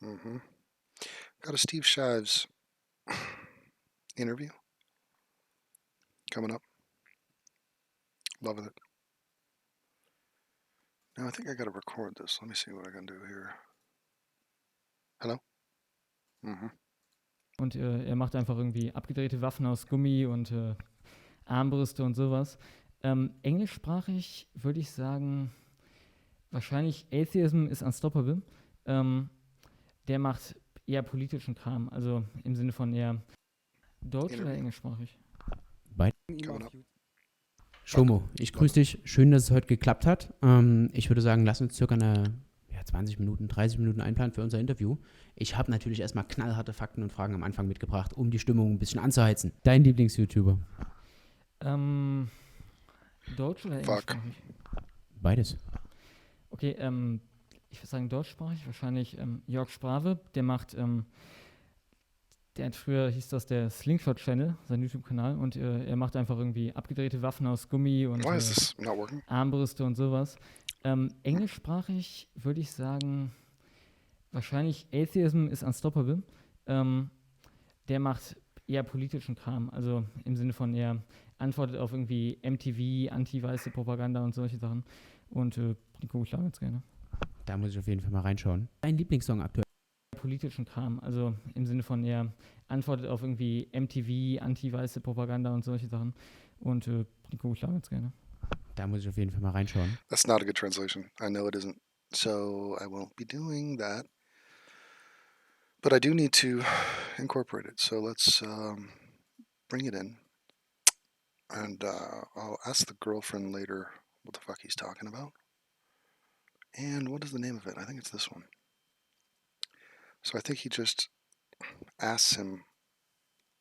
Mm-hmm. Got a Steve Shives interview coming up. Loving it. Now I think I gotta record this. Let me see what I can do here. Hello? Mm-hmm. Und er macht einfach irgendwie abgedrehte Waffen aus Gummi und Armbrüste und sowas. Englischsprachig würde ich sagen, wahrscheinlich Atheism is Unstoppable. Der macht eher politischen Kram, also im Sinne von eher deutsch oder englischsprachig? Coming up. Schlomo, ich grüße dich. Schön, dass es heute geklappt hat. Ich würde sagen, lass uns circa eine 20 Minuten, 30 Minuten einplanen für unser Interview. Ich habe natürlich erstmal knallharte Fakten und Fragen am Anfang mitgebracht, um die Stimmung ein bisschen anzuheizen. Dein Lieblings-YouTuber? Deutsch oder englischsprachig? Beides. Okay, ich würde sagen deutschsprachig, wahrscheinlich Jörg Sprave, der hat früher, hieß das der Slingshot Channel, sein YouTube-Kanal, und er macht einfach irgendwie abgedrehte Waffen aus Gummi und Why is this not working? Armbrüste und sowas. Englischsprachig würde ich sagen, wahrscheinlich Atheism is Unstoppable. Der macht eher politischen Kram, also im Sinne von er antwortet auf irgendwie MTV, anti-weiße Propaganda und solche Sachen. Und die gucke ich da ganz gerne. Da muss ich auf jeden Fall mal reinschauen. Dein Lieblingssong aktuell? Politischen Kram, also im Sinne von er antwortet auf irgendwie MTV, anti-weiße Propaganda und solche Sachen. Und die gucke ich da ganz gerne. Da muss ich auf jeden Fall mal reinschauen. That's not a good translation. I know it isn't. So I won't be doing that. But I do need to incorporate it. So let's bring it in. And I'll ask the girlfriend later what the fuck he's talking about. And what is the name of it? I think it's this one. So I think he just asks him,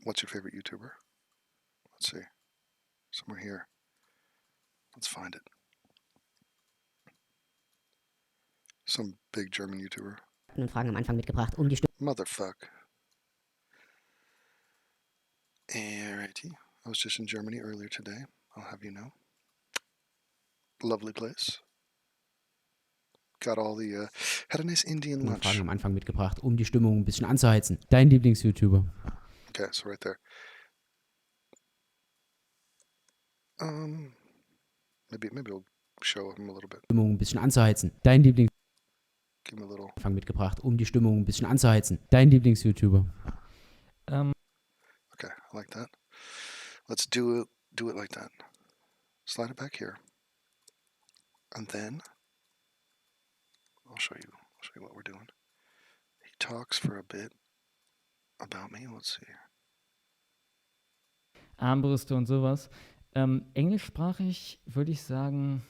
what's your favorite YouTuber? Let's see. Somewhere here. Let's find it. Some big German YouTuber. Und Fragen am Anfang mitgebracht, um die Stimmung. Motherfuck. Alrighty. I was just in Germany earlier today. I'll have you know. Lovely place. Got all the, had a nice Indian lunch. Fragen am Anfang mitgebracht, um die Stimmung ein bisschen anzuheizen. Dein Lieblings-YouTuber? Okay, so right there. Maybe we'll show him a little bit. Stimmung ein bisschen anzuheizen. Dein Lieblings... Give him a little. Anfang mitgebracht, um die Stimmung ein bisschen anzuheizen. Dein Lieblings-YouTuber? Okay, I like that. Let's do it like that. Slide it back here. And then I'll show you what we're doing. He talks for a bit about me. Let's see. Armbrüste und sowas. Englischsprachig würde ich sagen,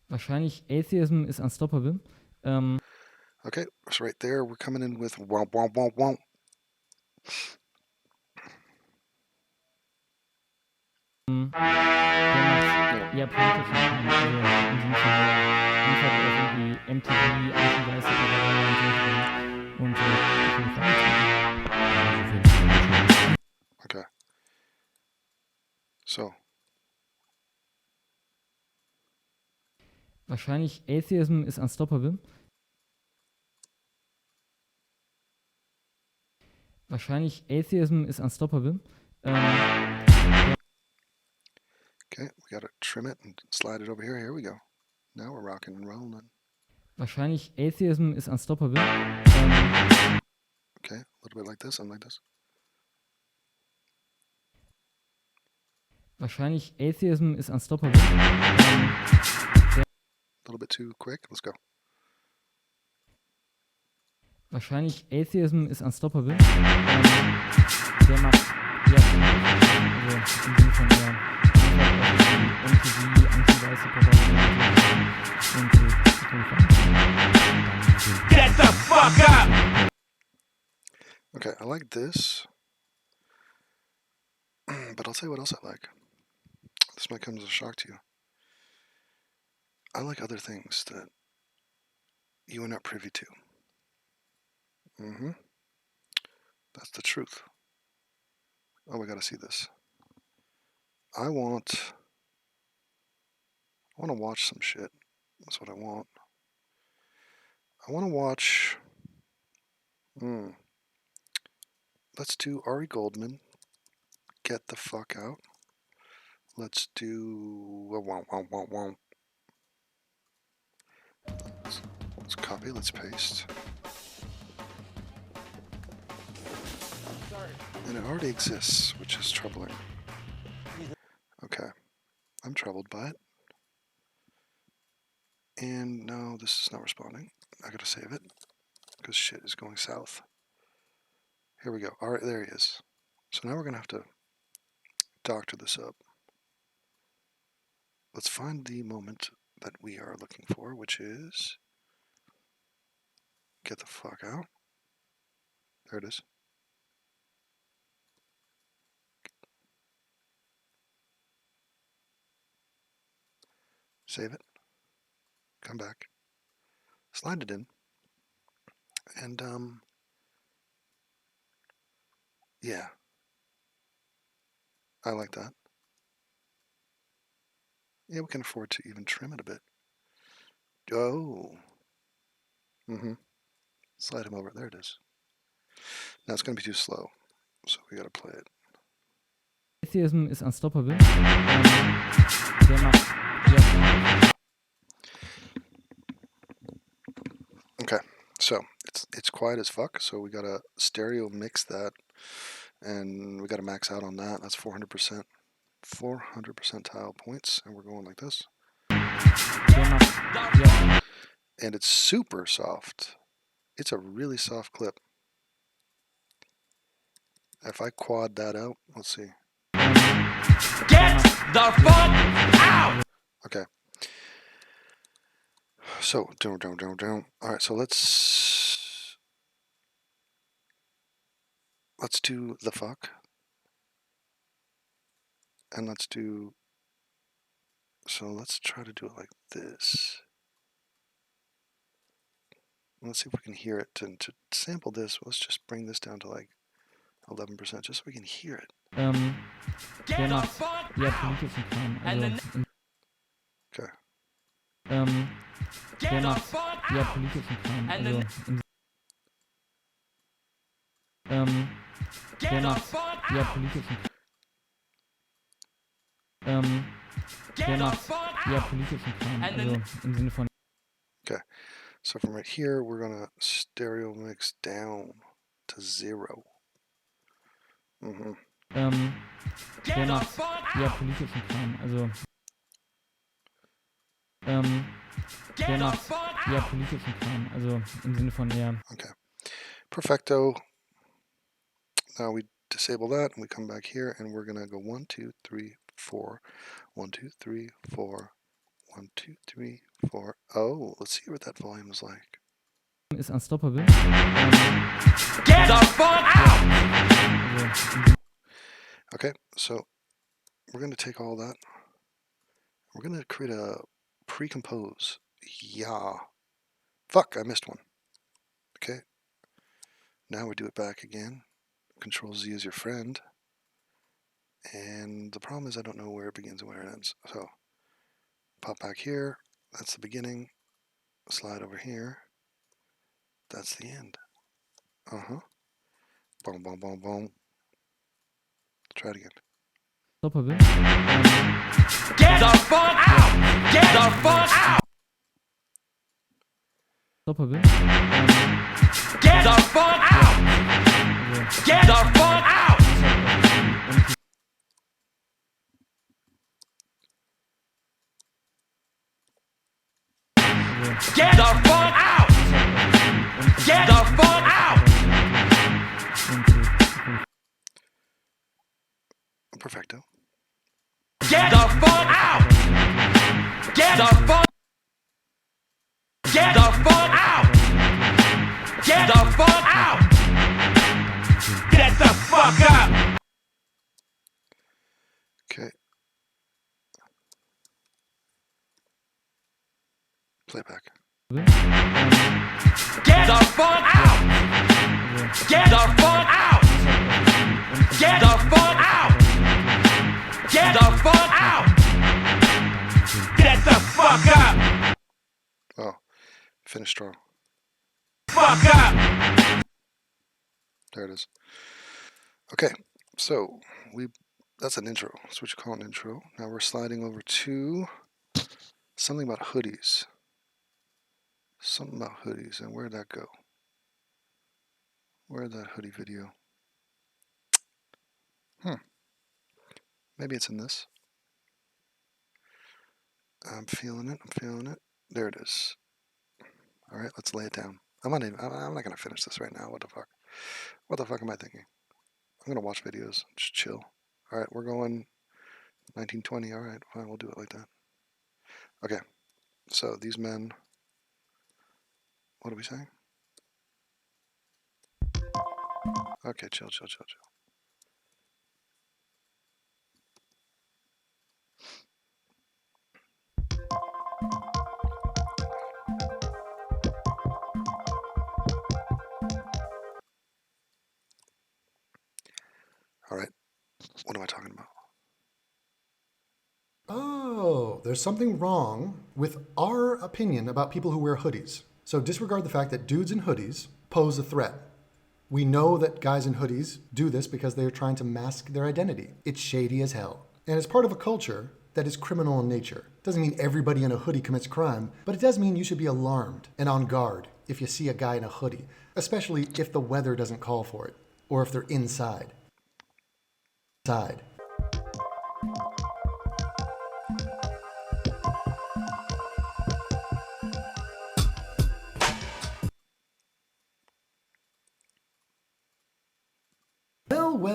wahrscheinlich Atheism is Unstoppable. Okay, so right there, we're coming in with womp womp womp womp. Der macht eher politischen Kram, also im Sinne von er antwortet auf irgendwie MTV, anti-weiße Propaganda und Okay. So. wahrscheinlich Atheism is Unstoppable. Wahrscheinlich Atheism is Unstoppable. Okay, we gotta trim it and slide it over here. Here we go. Now we're rocking and rolling. Wahrscheinlich Atheism is Unstoppable. Okay, a little bit like this and like this. Wahrscheinlich Atheism is Unstoppable. A little bit too quick. Let's go. Wahrscheinlich Atheism is Unstoppable. Der macht eher also im Sinne von der MTV, anti-weiße Propaganda und Get the fuck up! Okay, I like this. But I'll tell you what else I like. This might come as a shock to you. I like other things that you are not privy to. That's the truth. Oh, we gotta see this. I want to watch some shit. That's what I want. I want to watch Let's do Ari Goldman. Get the fuck out. Let's do. Let's copy. Let's paste. And it already exists, which is troubling. Okay. I'm troubled by it. And no, this is not responding. I gotta save it because shit is going south. Here we go. All right, there he is. So now we're gonna have to doctor this up. Let's find the moment that we are looking for, which is get the fuck out. There it is. Save it. Come back. Slide it in. And yeah. I like that. Yeah, we can afford to even trim it a bit. Oh. Slide him over. There it is. Now it's going to be too slow, so we got to play it. Atheism is unstoppable. Der macht. Okay, so it's quiet as fuck, so we got to stereo mix that, and we got to max out on that. That's 400%. 400 percentile points, and we're going like this. And it's super soft. It's a really soft clip. If I quad that out, let's see. Get the fuck out! Okay. So, down. All right, so let's do the fuck. And let's try to do it like this. Let's see if we can hear it. And to sample this, let's just bring this down to like 11%, just so we can hear it. Der macht ja politischen Kram. Also Okay. der macht ja politischen Kram. Also der macht ja politischen Kram. Der macht ja politischen Kram. Also im Sinne von. Okay. So from right here, we're gonna stereo mix down to 0. Der macht ja politischen Kram. Also der macht ja politischen Kram. Also im Sinne von eher. Okay. Perfecto. Now we disable that and we come back here and we're gonna go 1, 2, 3, 4. 1, 2, 3, 4. 1, 2, 3, 4. Oh, let's see what that volume is like. Is unstoppable. Get the fuck out! Okay, so we're going to take all that. We're going to create a pre-compose. Yeah. Fuck, I missed one. Okay. Now we do it back again. Control Z is your friend. And the problem is I don't know where it begins and where it ends. So pop back here. That's the beginning. Slide over here. That's the end. Boom, boom, boom, boom. Try it again. Unstoppable. Get the fuck out! Get the fuck out! Unstoppable. Get the fuck out! Get the fuck out! Get the fuck out! Get the fuck out! Perfecto. Get the fuck out! Get the fuck! Get the fuck out! Get the fuck out! Get the fuck out! Okay. Playback. Get the fuck out! Get the fuck out! Get the fuck out! Get the fuck out! Get the fuck out! Oh, finish strong. Fuck out! There it is. Okay, so that's an intro. That's what you call an intro. Now we're sliding over to something about hoodies. Something about hoodies, and where'd that go? Where'd that hoodie video? Maybe it's in this. I'm feeling it. There it is. All right, let's lay it down. I'm not gonna finish this right now. What the fuck? What the fuck am I thinking? I'm gonna watch videos. Just chill. All right, we're going 1920. All right, fine. We'll do it like that. Okay. So these men. What are we saying? Okay, chill. All right. What am I talking about? Oh, there's something wrong with our opinion about people who wear hoodies. So disregard the fact that dudes in hoodies pose a threat. We know that guys in hoodies do this because they are trying to mask their identity. It's shady as hell. And it's part of a culture that is criminal in nature. Doesn't mean everybody in a hoodie commits crime, but it does mean you should be alarmed and on guard if you see a guy in a hoodie, especially if the weather doesn't call for it, or if they're inside.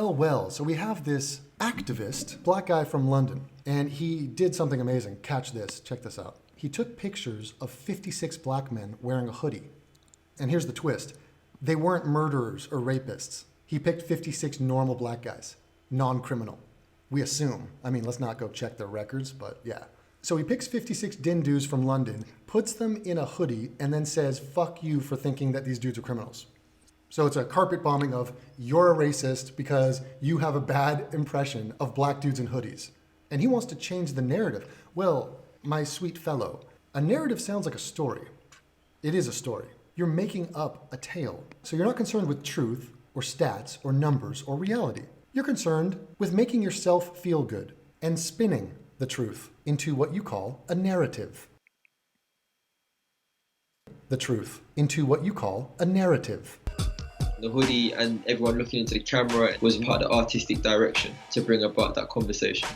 Well. So we have this activist, black guy from London, and he did something amazing. Catch this. Check this out. He took pictures of 56 black men wearing a hoodie. And here's the twist. They weren't murderers or rapists. He picked 56 normal black guys, non-criminal. We assume. I mean, let's not go check their records, but yeah. So he picks 56 dindus from London, puts them in a hoodie, and then says, fuck you for thinking that these dudes are criminals. So it's a carpet bombing of, you're a racist because you have a bad impression of black dudes in hoodies. And he wants to change the narrative. Well, my sweet fellow, a narrative sounds like a story. It is a story. You're making up a tale. So you're not concerned with truth or stats or numbers or reality. You're concerned with making yourself feel good and spinning the truth into what you call a narrative. The truth into what you call a narrative. The hoodie and everyone looking into the camera was part of the artistic direction to bring about that conversation.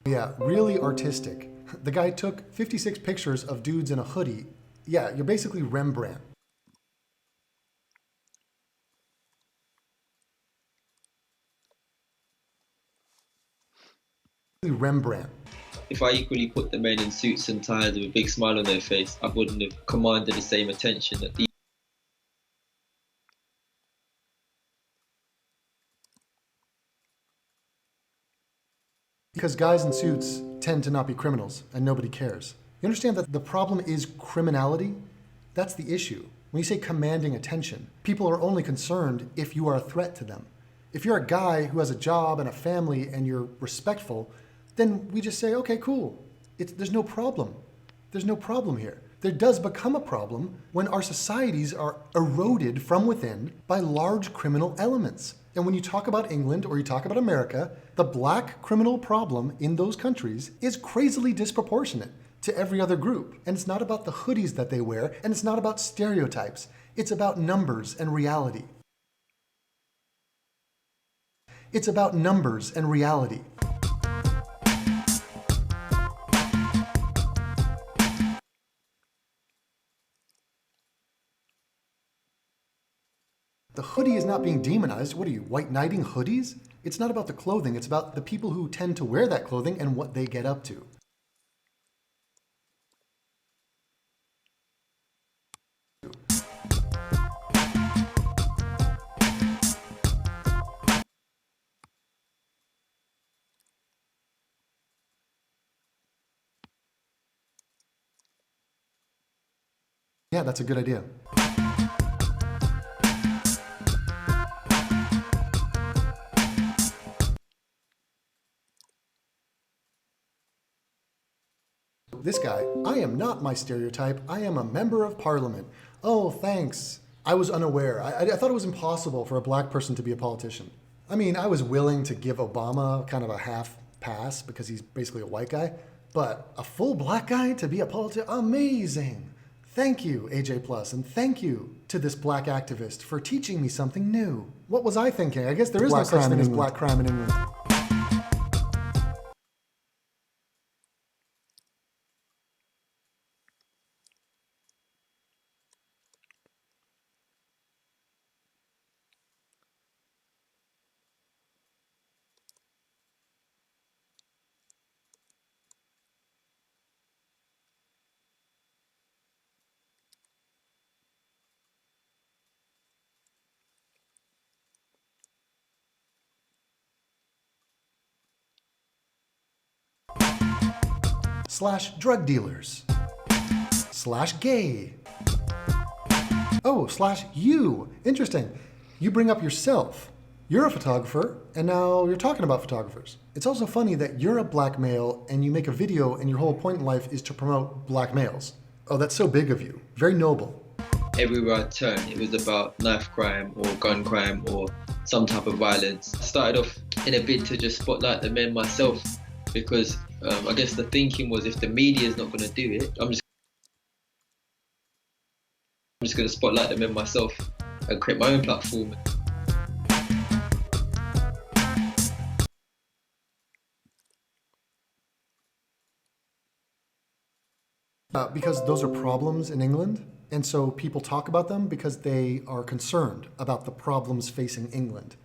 Yeah, really artistic. The guy took 56 pictures of dudes in a hoodie. Yeah, you're basically Rembrandt. Rembrandt. If I equally put the men in suits and ties with a big smile on their face, I wouldn't have commanded the same attention that these. Because guys in suits tend to not be criminals and nobody cares. You understand that the problem is criminality? That's the issue. When you say commanding attention, people are only concerned if you are a threat to them. If you're a guy who has a job and a family and you're respectful, then we just say, okay, cool. There's no problem. There's no problem here. There does become a problem when our societies are eroded from within by large criminal elements. And when you talk about England or you talk about America, the black criminal problem in those countries is crazily disproportionate to every other group. And it's not about the hoodies that they wear, and it's not about stereotypes. It's about numbers and reality. It's about numbers and reality. The hoodie is not being demonized. What are you, white knighting hoodies? It's not about the clothing. It's about the people who tend to wear that clothing and what they get up to. Yeah, that's a good idea. this guy, I am not my stereotype. I am a member of parliament. Oh, thanks. I was unaware. I thought it was impossible for a black person to be a politician. I mean, I was willing to give Obama kind of a half pass because he's basically a white guy, but a full black guy to be a politician, amazing. Thank you, AJ Plus, and thank you to this black activist for teaching me something new. What was I thinking? I guess there is no such thing as black crime in England. / drug dealers / gay. Oh, / you. Interesting. You bring up yourself. You're a photographer, and now you're talking about photographers. It's also funny that you're a black male and you make a video and your whole point in life is to promote black males. Oh, that's so big of you. Very noble. Everywhere I turned, it was about knife crime or gun crime or some type of violence. I started off in a bid to just spotlight the men myself because I guess the thinking was if the media is not going to do it, I'm just going to spotlight the men myself and create my own platform. Because those are problems in England, and so people talk about them because they are concerned about the problems facing England.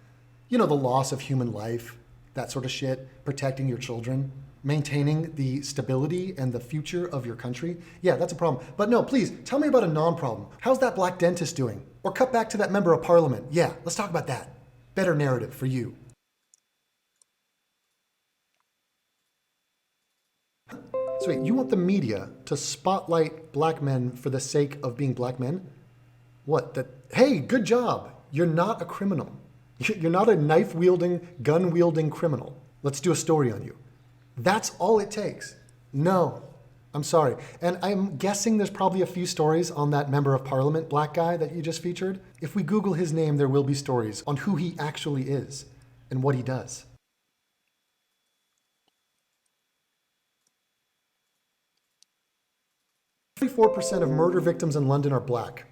You know, the loss of human life, that sort of shit, protecting your children, maintaining the stability and the future of your country. Yeah, that's a problem. But no, please, tell me about a non-problem. How's that black dentist doing? Or cut back to that member of parliament. Yeah, let's talk about that. Better narrative for you. So wait, you want the media to spotlight black men for the sake of being black men? What? That? Hey, good job. You're not a criminal. You're not a knife-wielding, gun-wielding criminal. Let's do a story on you. That's all it takes. No, I'm sorry. And I'm guessing there's probably a few stories on that member of parliament black guy that you just featured. If we Google his name, there will be stories on who he actually is and what he does. .4% of murder victims in London are black.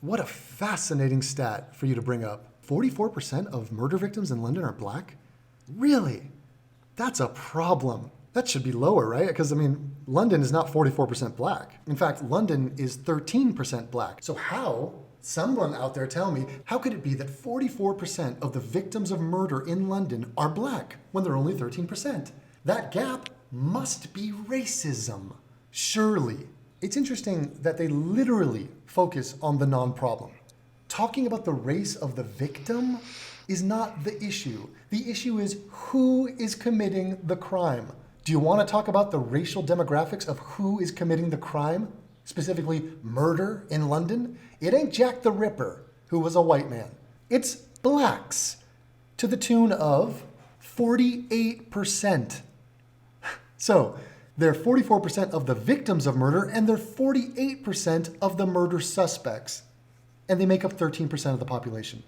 What a fascinating stat for you to bring up. 44% of murder victims in London are black? Really? That's a problem. That should be lower, right? Because, I mean, London is not 44% black. In fact, London is 13% black. So how, someone out there tell me, how could it be that 44% of the victims of murder in London are black when they're only 13%? That gap must be racism. Surely. It's interesting that they literally focus on the non-problem. Talking about the race of the victim is not the issue. The issue is who is committing the crime. Do you want to talk about the racial demographics of who is committing the crime? Specifically, murder in London? It ain't Jack the Ripper, who was a white man. It's blacks, to the tune of 48%. So, they're 44% of the victims of murder, and they're 48% of the murder suspects. And they make up 13% of the population.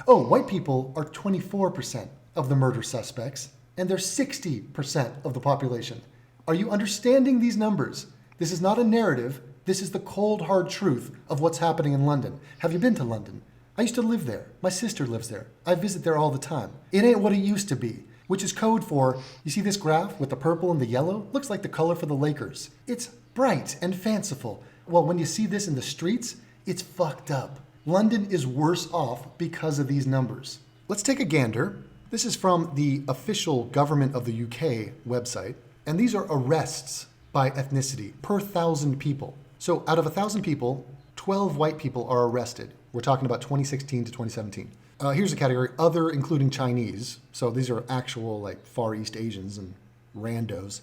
Oh, white people are 24% of the murder suspects, and they're 60% of the population. Are you understanding these numbers? This is not a narrative. This is the cold, hard truth of what's happening in London. Have you been to London? I used to live there. My sister lives there. I visit there all the time. It ain't what it used to be, which is code for, you see this graph with the purple and the yellow? Looks like the color for the Lakers. It's bright and fanciful. Well, when you see this in the streets, it's fucked up. London is worse off because of these numbers. Let's take a gander. This is from the official government of the UK website, and these are arrests by ethnicity per 1,000 people. So out of 1,000 people, 12 white people are arrested. We're talking about 2016 to 2017. Here's a category, other including Chinese. So these are actual like Far East Asians and randos.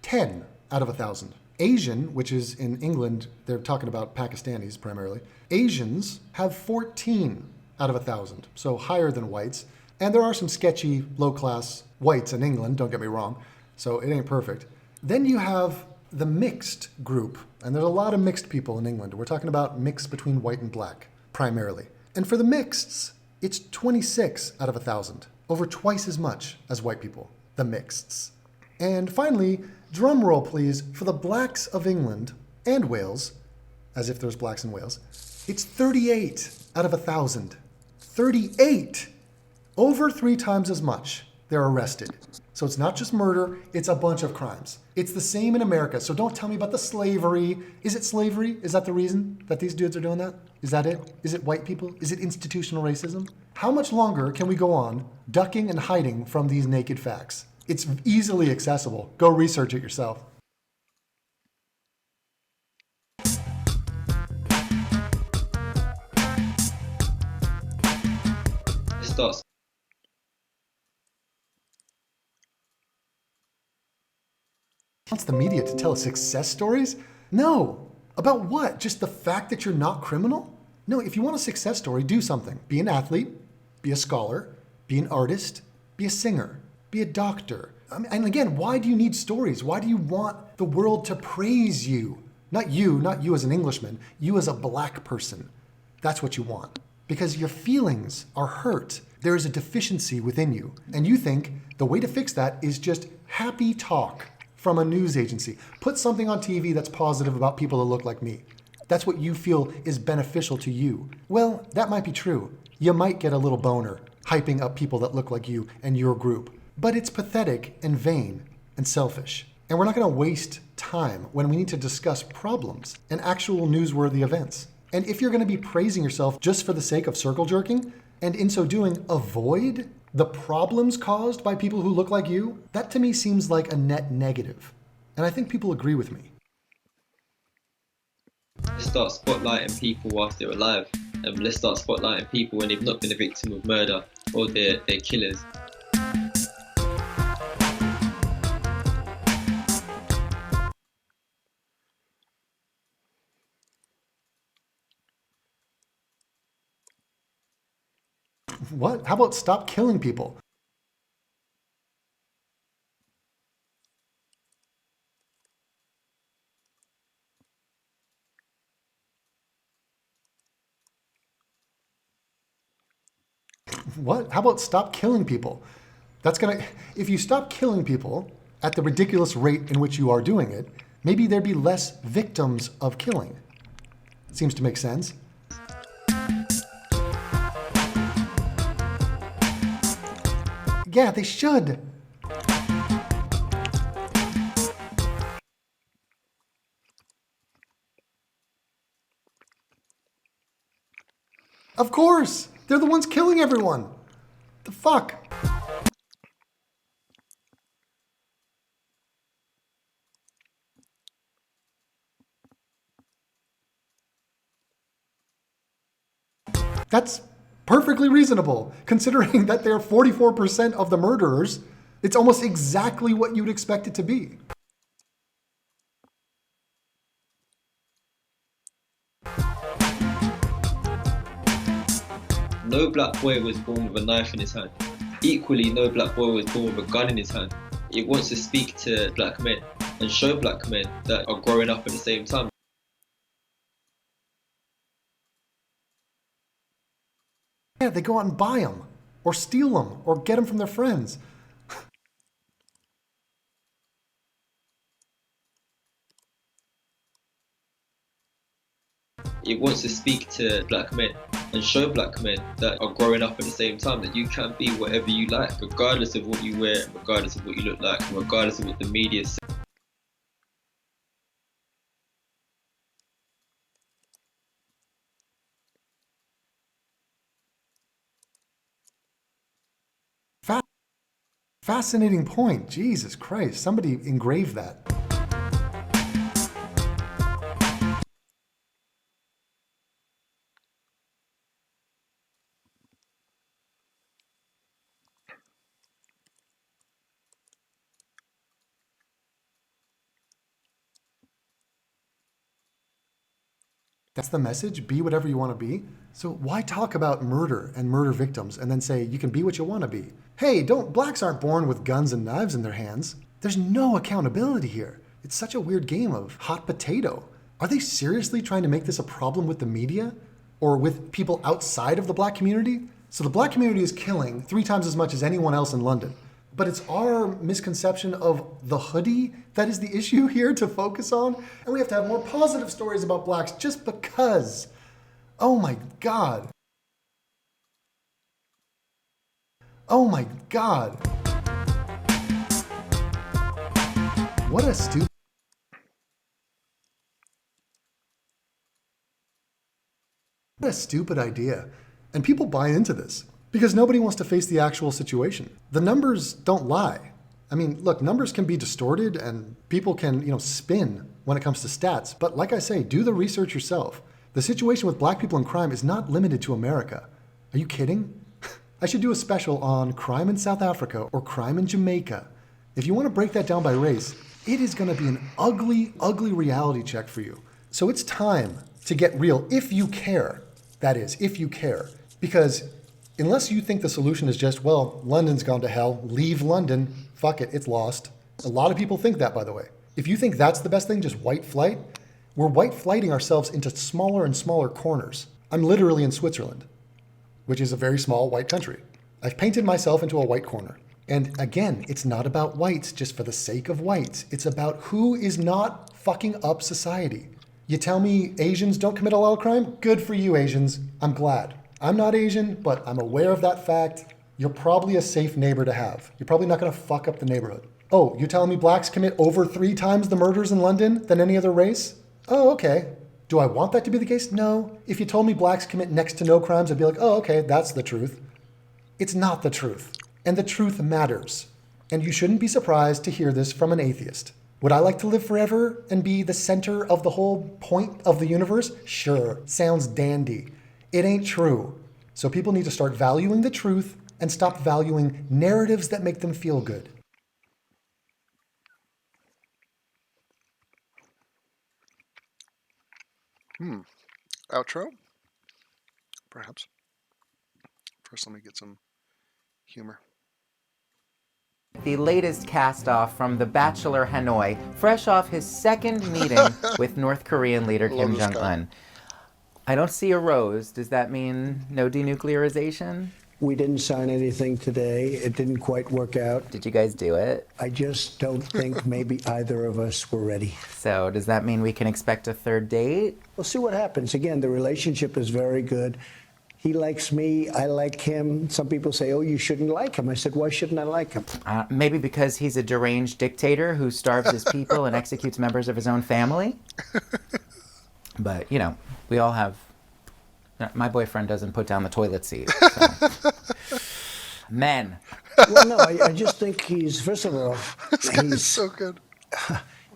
10 out of 1,000. Asian, which is in England, they're talking about Pakistanis primarily. Asians have 14 out of 1,000, so higher than whites. And there are some sketchy, low-class whites in England, don't get me wrong, so it ain't perfect. Then you have the mixed group, and there's a lot of mixed people in England. We're talking about mix between white and black, primarily. And for the mixeds, it's 26 out of 1,000, over twice as much as white people, the mixeds. And finally, drum roll please, for the blacks of England and Wales, as if there's blacks in Wales, it's 38 out of 1,000. 38! Over 3 times as much they're arrested. So it's not just murder, it's a bunch of crimes. It's the same in America, so don't tell me about the slavery. Is it slavery? Is that the reason that these dudes are doing that? Is that it? Is it white people? Is it institutional racism? How much longer can we go on ducking and hiding from these naked facts? It's easily accessible. Go research it yourself. It starts. Wants the media to tell success stories? No. About what? Just the fact that you're not criminal? No, if you want a success story, do something. Be an athlete, be a scholar, be an artist, be a singer, be a doctor. And again, why do you need stories? Why do you want the world to praise you? Not you as an Englishman, you as a black person. That's what you want. Because your feelings are hurt. There is a deficiency within you. And you think the way to fix that is just happy talk from a news agency. Put something on TV that's positive about people that look like me. That's what you feel is beneficial to you. Well, that might be true. You might get a little boner hyping up people that look like you and your group. But it's pathetic and vain and selfish. And we're not going to waste time when we need to discuss problems and actual newsworthy events. And if you're going to be praising yourself just for the sake of circle jerking, and in so doing avoid the problems caused by people who look like you, that to me seems like a net negative. And I think people agree with me. Let's start spotlighting people whilst they're alive. Let's start spotlighting people when they've not been a victim of murder or they're killers. What? How about stop killing people? What? How about stop killing people? If you stop killing people at the ridiculous rate in which you are doing it, maybe there'd be less victims of killing. Seems to make sense. Yeah, they should. Of course! They're the ones killing everyone! The fuck? That's perfectly reasonable, considering that they're 44% of the murderers. It's almost exactly what you'd expect it to be. No black boy was born with a knife in his hand. Equally, no black boy was born with a gun in his hand. It wants to speak to black men and show black men that are growing up at the same time. Yeah, they go out and buy them, or steal them, or get them from their friends. It wants to speak to black men and show black men that are growing up at the same time that you can be whatever you like, regardless of what you wear, regardless of what you look like, regardless of what the media says. Fascinating point. Jesus Christ, somebody engraved that. That's the message? Be whatever you want to be? So why talk about murder and murder victims and then say you can be what you want to be? Hey, blacks aren't born with guns and knives in their hands. There's no accountability here. It's such a weird game of hot potato. Are they seriously trying to make this a problem with the media or with people outside of the black community? So the black community is killing 3 times as much as anyone else in London. But it's our misconception of the hoodie that is the issue here to focus on. And we have to have more positive stories about blacks just because. Oh my God. Oh my God. What a stupid idea. And people buy into this because nobody wants to face the actual situation. The numbers don't lie. I mean, look, numbers can be distorted and people can, spin when it comes to stats. But like I say, do the research yourself. The situation with black people in crime is not limited to America. Are you kidding? I should do a special on crime in South Africa or crime in Jamaica. If you want to break that down by race, it is going to be an ugly, ugly reality check for you. So it's time to get real if you care. That is, if you care. Because unless you think the solution is just, well, London's gone to hell, leave London, fuck it, it's lost. A lot of people think that, by the way. If you think that's the best thing, just white flight, we're white flighting ourselves into smaller and smaller corners. I'm literally in Switzerland, which is a very small white country. I've painted myself into a white corner. And again, it's not about whites just for the sake of whites. It's about who is not fucking up society. You tell me Asians don't commit a lot of crime? Good for you, Asians. I'm glad. I'm not Asian, but I'm aware of that fact. You're probably a safe neighbor to have. You're probably not gonna fuck up the neighborhood. Oh, you're telling me blacks commit over 3 times the murders in London than any other race? Oh, okay. Do I want that to be the case? No. If you told me blacks commit next to no crimes, I'd be like, oh, okay, that's the truth. It's not the truth. And the truth matters. And you shouldn't be surprised to hear this from an atheist. Would I like to live forever and be the center of the whole point of the universe? Sure, sounds dandy. It ain't true. So people need to start valuing the truth and stop valuing narratives that make them feel good. Outro? Perhaps. First, let me get some humor. The latest cast-off from The Bachelor Hanoi, fresh off his second meeting with North Korean leader Kim Jong-un. I don't see a rose. Does that mean no denuclearization? We didn't sign anything today. It didn't quite work out. Did you guys do it? I just don't think maybe either of us were ready. So does that mean we can expect a third date? We'll see what happens. Again, the relationship is very good. He likes me, I like him. Some people say, oh, you shouldn't like him. I said, why shouldn't I like him? Maybe because he's a deranged dictator who starves his people and executes members of his own family? But, we all have... My boyfriend doesn't put down the toilet seat. So. Men. Well, no, I just think he's, first of all... He's so good.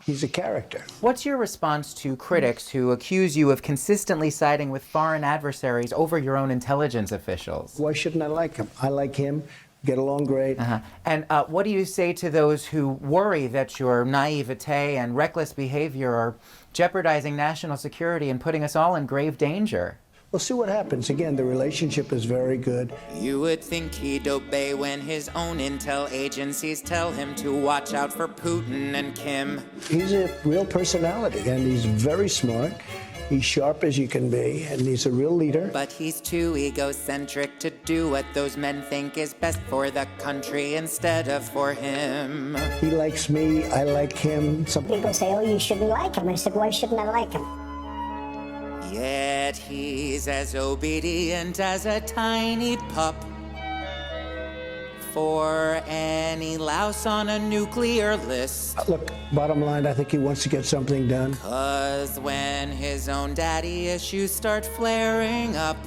He's a character. What's your response to critics who accuse you of consistently siding with foreign adversaries over your own intelligence officials? Why shouldn't I like him? I like him. Get along great. And what do you say to those who worry that your naivete and reckless behavior are jeopardizing national security and putting us all in grave danger? We'll see what happens. Again, the relationship is very good. You would think he'd obey when his own intel agencies tell him to watch out for Putin and Kim. He's a real personality, and he's very smart. He's sharp as you can be, and he's a real leader. But he's too egocentric to do what those men think is best for the country instead of for him. He likes me, I like him. Some people say, oh, you shouldn't like him. I said, why shouldn't I like him? Yet he's as obedient as a tiny pup. For any louse on a nuclear list. Look, bottom line, I think he wants to get something done. 'Cause when his own daddy issues start flaring up,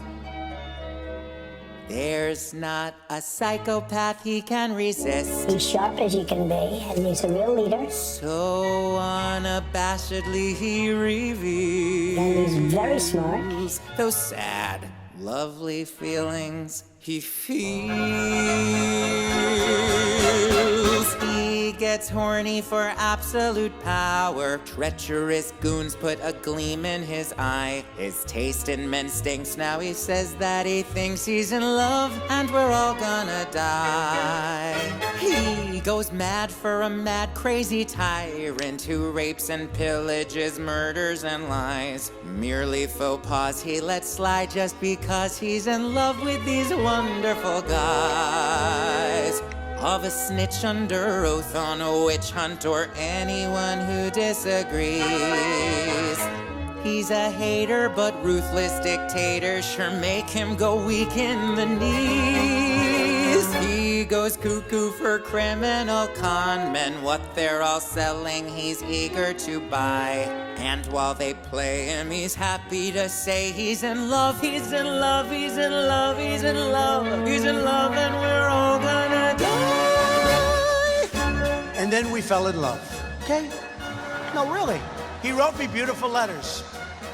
there's not a psychopath he can resist. He's sharp as you can be, and he's a real leader. So unabashedly he reveals. And he's very smart. Those sad, lovely feelings he feels. He gets gets horny for absolute power. Treacherous goons put a gleam in his eye. His taste in men stinks, now he says that he thinks he's in love, and we're all gonna die. He goes mad for a mad, crazy tyrant who rapes and pillages, murders and lies. Merely faux pas he lets slide just because he's in love with these wonderful guys. Of a snitch under oath on a witch hunt or anyone who disagrees. He's a hater but ruthless dictator, sure make him go weak in the knees. He goes cuckoo for criminal con men, what they're all selling he's eager to buy. And while they play him, he's happy to say he's in love, he's in love, he's in love, he's in love, he's in love, and we're all gonna die. And then we fell in love. Okay? No, really. He wrote me beautiful letters.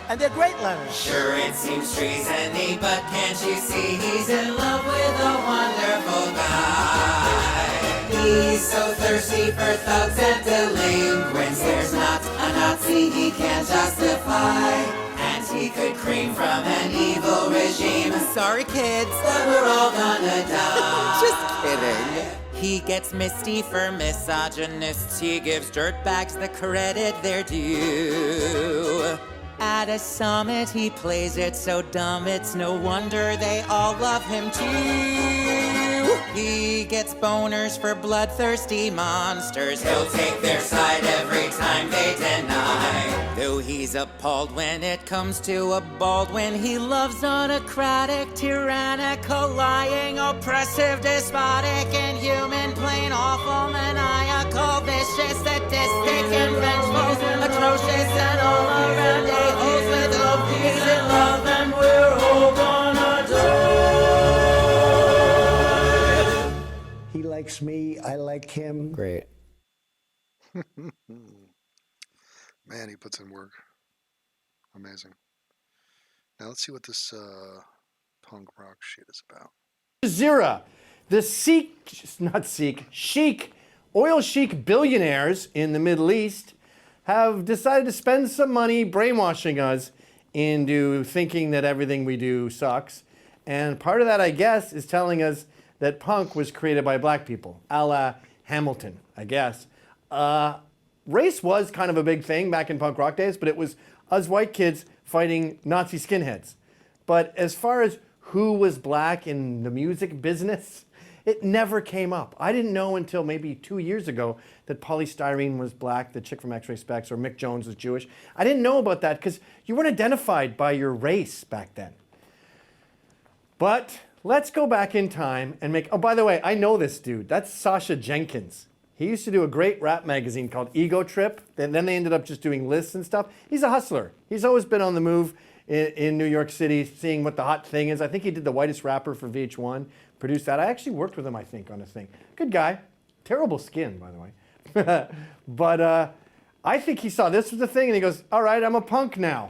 And they're great letters. Sure, it seems treasony, but can't you see he's in love with a wonderful guy? He's so thirsty for thugs and delinquents, there's not a Nazi he can't justify. And he could cream from an evil regime. Sorry, kids, but we're all gonna die. Just kidding. He gets misty for misogynists. He gives dirtbags the credit they're due. At a summit, he plays it so dumb, it's no wonder they all love him too. He gets boners for bloodthirsty monsters. He'll take their side every time they deny. Though he's appalled when it comes to a Baldwin, he loves autocratic, tyrannical, lying, oppressive, despotic, inhuman, plain awful, maniacal, vicious, sadistic, and vengeful, atrocious, and all around a-holes with hope. He's in love and we're all gonna die. He likes me, I like him. Great. Man, he puts in work. Amazing. Now let's see what this punk rock shit is about. Jazeera, the chic oil chic billionaires in the Middle East have decided to spend some money brainwashing us into thinking that everything we do sucks. And part of that, I guess, is telling us that punk was created by black people, a la Hamilton, I guess. Race was kind of a big thing back in punk rock days, but it was us white kids fighting Nazi skinheads. But as far as who was black in the music business, it never came up. I didn't know until maybe 2 years ago that Polly Styrene was black, the chick from X-Ray Specs, or Mick Jones was Jewish. I didn't know about that because you weren't identified by your race back then. But let's go back in time and make, oh, by the way, I know this dude. That's Sasha Jenkins. He used to do a great rap magazine called Ego Trip. And then they ended up just doing lists and stuff. He's a hustler. He's always been on the move in New York City, seeing what the hot thing is. I think he did The Whitest Rapper for VH1, produced that. I actually worked with him, I think, on a thing. Good guy. Terrible skin, by the way. But I think he saw this was the thing, and he goes, all right, I'm a punk now.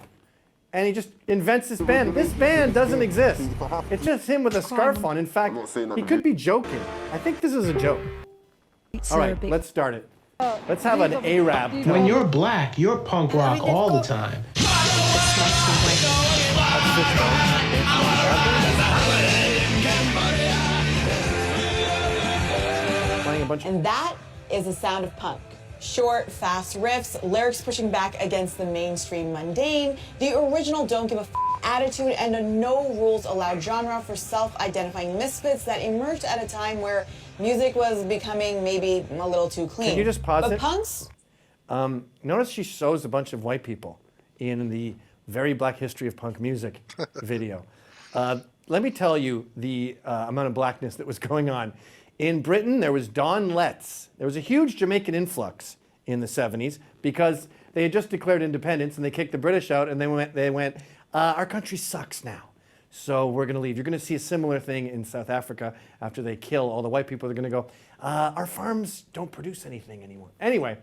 And he just invents this band. This band doesn't exist. It's just him with a scarf on. In fact, he could be joking. I think this is a joke. All right, let's start it. Let's have an Arab. When you're black, you're punk rock all the time. And that is the sound of punk. Short, fast riffs, lyrics pushing back against the mainstream mundane, the original don't give a attitude, and a no rules allowed genre for self-identifying misfits that emerged at a time where music was becoming maybe a little too clean. Can you just pause but it? punks? Notice she shows a bunch of white people in the Very Black History of Punk Music video. Let me tell you the amount of blackness that was going on. In Britain, there was Don Letts. There was a huge Jamaican influx in the 70s because they had just declared independence and they kicked the British out and they went, our country sucks now. So we're going to leave. You're going to see a similar thing in South Africa after they kill all the white people. They're going to go, our farms don't produce anything anymore. Anyway,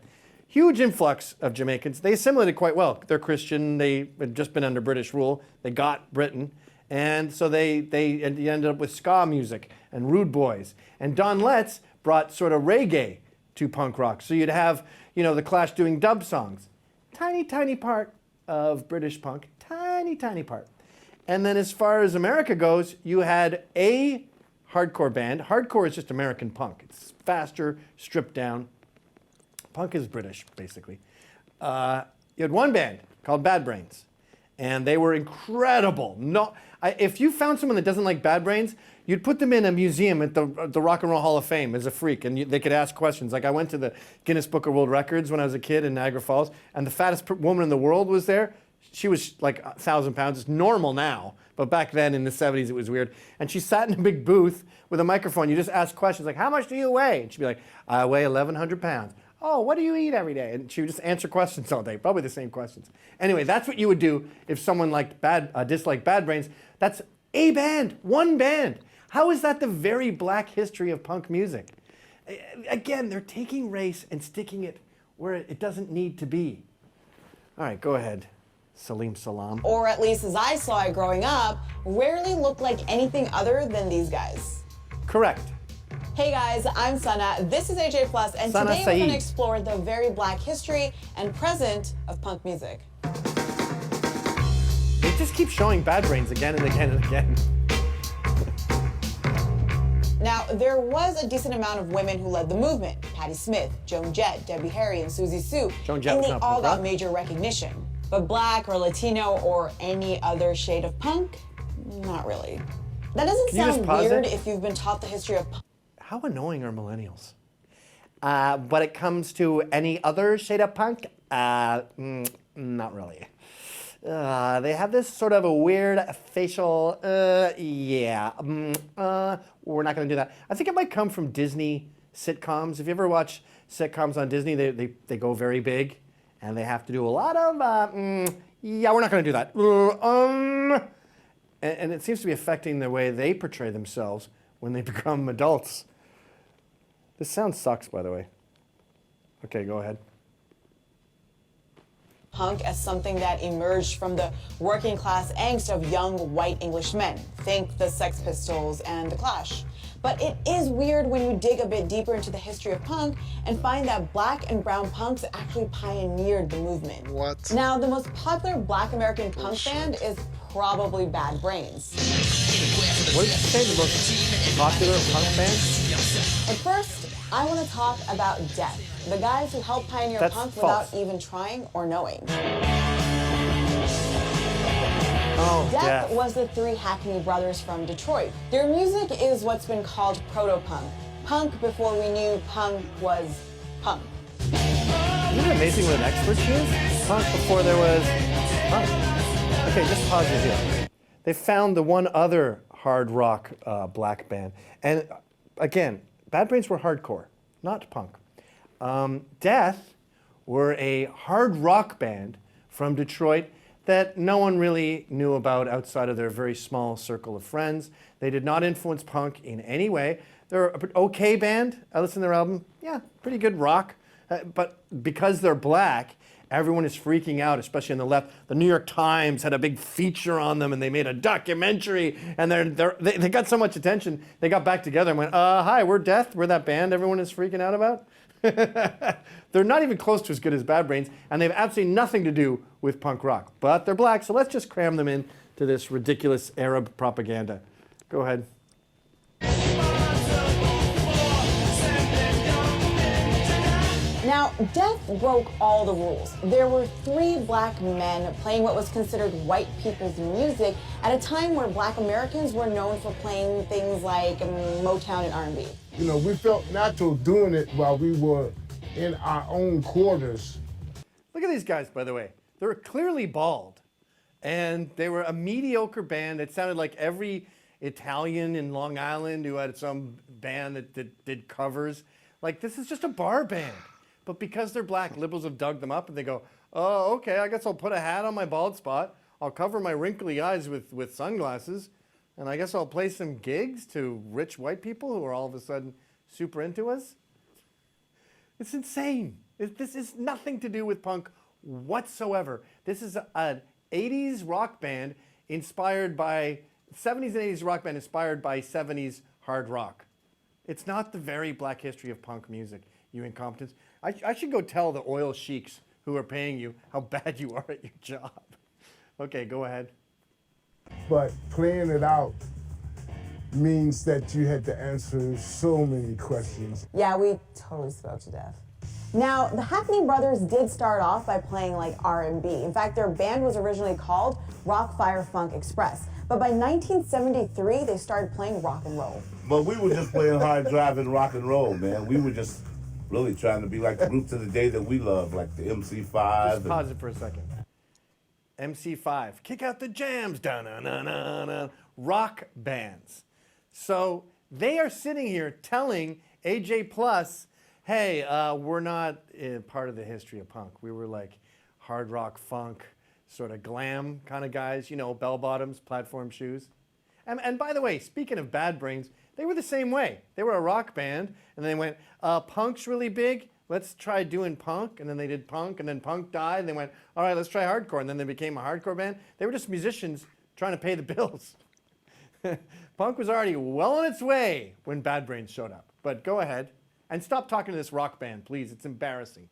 huge influx of Jamaicans. They assimilated quite well. They're Christian. They had just been under British rule. They got Britain. And so they ended up with ska music and rude boys. And Don Letts brought sort of reggae to punk rock. So you'd have, the Clash doing dub songs. Tiny, tiny part of British punk. Tiny, tiny part. And then as far as America goes, you had a hardcore band. Hardcore is just American punk. It's faster, stripped down. Punk is British, basically. You had one band called Bad Brains, and they were incredible. If you found someone that doesn't like Bad Brains, you'd put them in a museum at the Rock and Roll Hall of Fame as a freak, and they could ask questions. Like I went to the Guinness Book of World Records when I was a kid in Niagara Falls, and the fattest woman in the world was there. She was like 1,000 pounds. It's normal now, but back then in the 70s it was weird. And she sat in a big booth with a microphone. You just ask questions like, how much do you weigh? And she'd be like, I weigh 1,100 pounds. Oh, what do you eat every day? And she would just answer questions all day, probably the same questions. Anyway, that's what you would do if someone disliked Bad Brains. That's a band, one band. How is that the very black history of punk music? Again, they're taking race and sticking it where it doesn't need to be. All right, go ahead, Salim Salam. Or at least as I saw it growing up, rarely looked like anything other than these guys. Correct. Hey guys, I'm Sana, this is AJ Plus, and Sana today we're going Saeed. to explore the very black history and present of punk music. They just keep showing Bad Brains again and again and again. Now, there was a decent amount of women who led the movement. Patti Smith, Joan Jett, Debbie Harry, and Susie Sue. Joan Jett and was they not all punk got rock. major recognition. But black or Latino or any other shade of punk? Not really. That doesn't Can you just sound pause weird it? if you've been taught the history of punk. How annoying are millennials? When it comes to any other shade of punk, not really. They have this sort of a weird facial, we're not going to do that. I think it might come from Disney sitcoms. If you ever watch sitcoms on Disney, they go very big, and they have to do a lot of, we're not going to do that. And it seems to be affecting the way they portray themselves when they become adults. This sound sucks, by the way. Okay, go ahead. Punk as something that emerged from the working class angst of young white English men. Think the Sex Pistols and the Clash. But it is weird when you dig a bit deeper into the history of punk and find that black and brown punks actually pioneered the movement. What? Now, the most popular black American punk band is probably Bad Brains. What did you say, the most popular punk band? But first, I want to talk about Death, the guys who helped pioneer That's punk false. without even trying or knowing. Oh, Death Death. was the three Hackney brothers from Detroit. Their music is what's been called proto-punk. Punk before we knew punk was punk. Isn't it amazing what an expert she is? Punk before there was punk. Okay, just pause it here. They found the one other hard rock black band. And again, Bad Brains were hardcore, not punk. Death were a hard rock band from Detroit that no one really knew about outside of their very small circle of friends. They did not influence punk in any way. They're an okay band. I listened to their album. Yeah, pretty good rock. But because they're black, everyone is freaking out, especially on the left. The New York Times had a big feature on them, and they made a documentary, and they got so much attention, they got back together and went, hi, we're Death. We're that band everyone is freaking out about. They're not even close to as good as Bad Brains, and they have absolutely nothing to do with punk rock. But they're black, so let's just cram them in to this ridiculous Arab propaganda. Go ahead. Now, Death broke all the rules. There were three black men playing what was considered white people's music at a time where black Americans were known for playing things like Motown and R&B. You know, we felt natural doing it while we were in our own quarters. Look at these guys, by the way. They were clearly bald, and they were a mediocre band. It sounded like every Italian in Long Island who had some band that did covers. Like, this is just a bar band. But because they're black, liberals have dug them up, and they go, oh, okay, I guess I'll put a hat on my bald spot. I'll cover my wrinkly eyes with sunglasses, and I guess I'll play some gigs to rich white people who are all of a sudden super into us. It's insane. This is nothing to do with punk whatsoever. This is an 80s rock band inspired by, 70s and 80s rock band inspired by 70s hard rock. It's not the very black history of punk music. you incompetents. I should go tell the oil sheiks who are paying you how bad you are at your job. Okay, go ahead. But playing it out means that you had to answer so many questions. Yeah, we totally spoke to death. Now, the Hackney brothers did start off by playing like R&B. In fact, their band was originally called Rock Fire Funk Express. But by 1973, they started playing rock and roll. But we were just playing hard driving rock and roll, man. We were just really trying to be like the groups of the day that we love, like the MC5. Just pause it for a second. MC5, kick out the jams, da-na-na-na-na, rock bands. So they are sitting here telling AJ Plus, hey, we're not part of the history of punk. We were like hard rock, funk, sort of glam kind of guys, you know, bell bottoms, platform shoes. And by the way, speaking of Bad Brains, they were the same way. They were a rock band, and they went, punk's really big. Let's try doing punk. And then they did punk, and then punk died. And they went, all right, let's try hardcore. And then they became a hardcore band. They were just musicians trying to pay the bills. Punk was already well on its way when Bad Brains showed up. But go ahead. And stop talking to this rock band, please. It's embarrassing.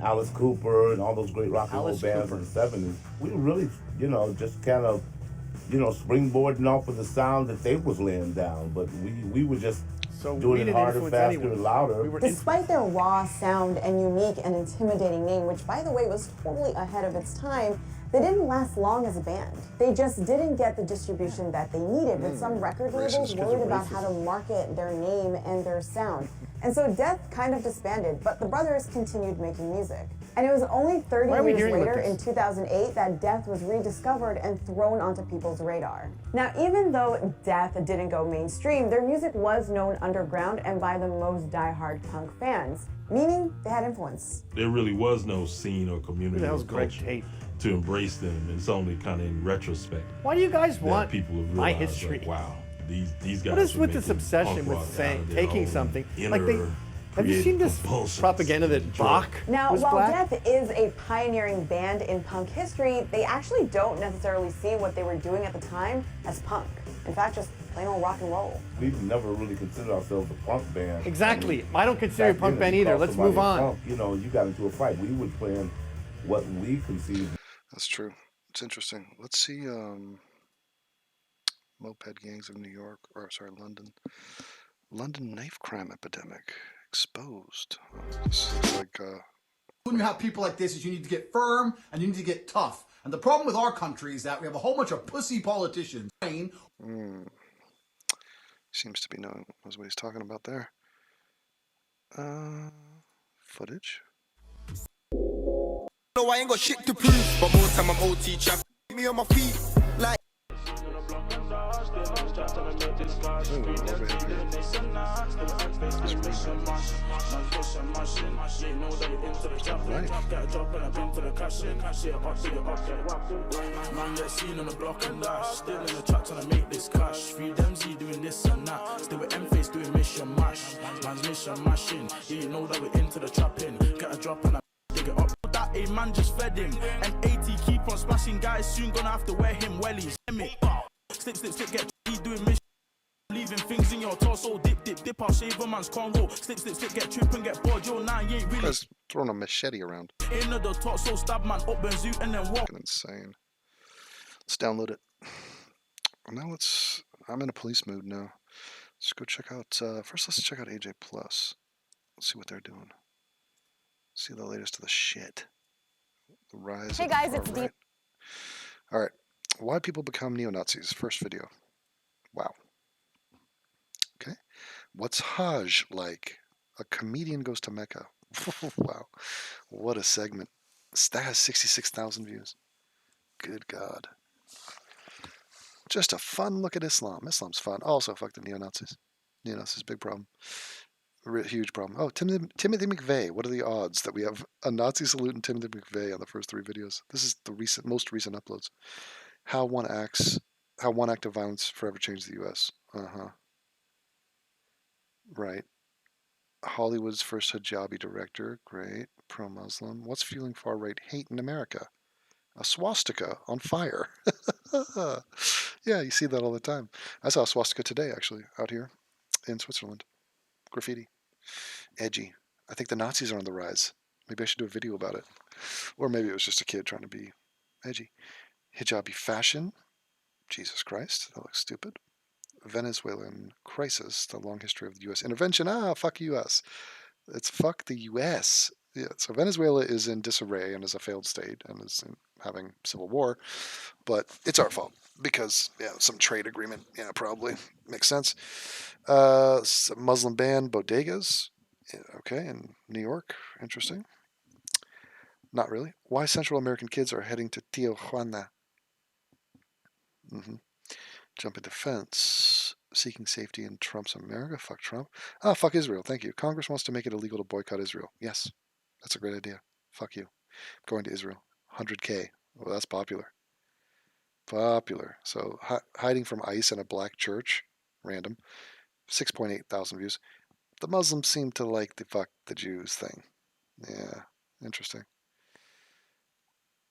Alice Cooper and all those great rock and roll Alice bands Cooper. in the 70s. We were really, you know, just kind of, you know, springboarding off of the sound that they was laying down. But we were just So we doing it didn't harder, influence faster, anyone. and louder. We were Despite their raw sound and unique and intimidating name, which by the way was totally ahead of its time, they didn't last long as a band. They just didn't get the distribution that they needed, with some record labels worried about how to market their name and their sound. And so Death kind of disbanded, but the brothers continued making music. And it was only 30 Why are we years hearing later, about in this? 2008, that Death was rediscovered and thrown onto people's radar. Now, even though Death didn't go mainstream, their music was known underground and by the most diehard punk fans, meaning they had influence. There really was no scene or community Who the or hell's Greg culture Tate? to embrace them. It's only kind of in retrospect Why do you guys that want people have my realized, history? like, wow, these guys. What is are with this making obsession punk with rock saying, out of their taking own something? inner Like they, have you seen this compulsions propaganda that and Bach Now, was while black? Death is a pioneering band in punk history, they actually don't necessarily see what they were doing at the time as punk. In fact, just plain old rock and roll. We've never really considered ourselves a punk band. Exactly. I don't consider a Back punk then, band if you either. called Let's somebody move a on. punk, you know, you got into a fight. We were playing what we conceived. That's true. It's interesting. Let's see. Moped gangs of New York, or sorry, London. London knife crime epidemic exposed. This is like. When you have people like this, is you need to get firm and you need to get tough. And the problem with our country is that we have a whole bunch of pussy politicians. Seems to be knows what he's talking about there. Footage. No, I ain't got shit to prove, but most time I'm OT trap. Me on my feet, like. Man, get seen on the block and dash. Still in the trap trying to make this cash. Free them Z doing this and that. Still with M-Face doing mission mash. Man's mission mashing. Yeah, you know that we're into the trapping. Get a drop and I dig it up. That A man just fed him. And 80 keep on smashing guys. Soon gonna have to wear him wellies. Slip, slip, slip, get he doing mission. Leaving things in your torso, dip, dip, dip, I'll shave a man's convo. Slip, slip, slip, get trip and get bored. Yo, nah, you ain't really. Guy's throwing a machete around. Ain't no the torso, stab man up and zoot and then walk. Fucking insane. Let's download it. Now I'm in a police mood now. Let's go check out. First, let's check out AJ Plus. Let's see what they're doing. See the latest of the shit. The rise. Hey of guys, the it's far Deep. right. All right. Why people become neo-Nazis? First video. Wow. Okay. What's Hajj like? A comedian goes to Mecca. Wow. What a segment. That has 66,000 views. Good God. Just a fun look at Islam. Islam's fun. Also, fuck the neo-Nazis. Neo-Nazis, big problem. Huge problem. Oh, Timothy McVeigh. What are the odds that we have a Nazi salute and Timothy McVeigh on the first 3 videos? This is the most recent uploads. How one act of violence forever changed the U.S. Right. Hollywood's first hijabi director. Great. Pro-Muslim. What's fueling far-right hate in America? A swastika on fire. Yeah, you see that all the time. I saw a swastika today, actually, out here in Switzerland. Graffiti. Edgy. I think the Nazis are on the rise. Maybe I should do a video about it. Or maybe it was just a kid trying to be edgy. Hijabi fashion. Jesus Christ, that looks stupid. Venezuelan crisis, the long history of the U.S. intervention. Fuck U.S. It's fuck the U.S. Yeah, so Venezuela is in disarray and is a failed state and is having civil war, but it's our fault because some trade agreement, probably makes sense. Muslim ban bodegas, okay, in New York, interesting. Not really. Why Central American kids are heading to Tijuana? Mm-hmm. Jumping the fence, seeking safety in Trump's America. Fuck Trump. Fuck Israel. Thank you. Congress wants to make it illegal to boycott Israel. Yes, that's a great idea. Fuck you. Going to Israel. 100K. Well, that's popular. Popular. So hiding from ICE in a black church. Random. 6.8 thousand views. The Muslims seem to like the fuck the Jews thing. Yeah, interesting.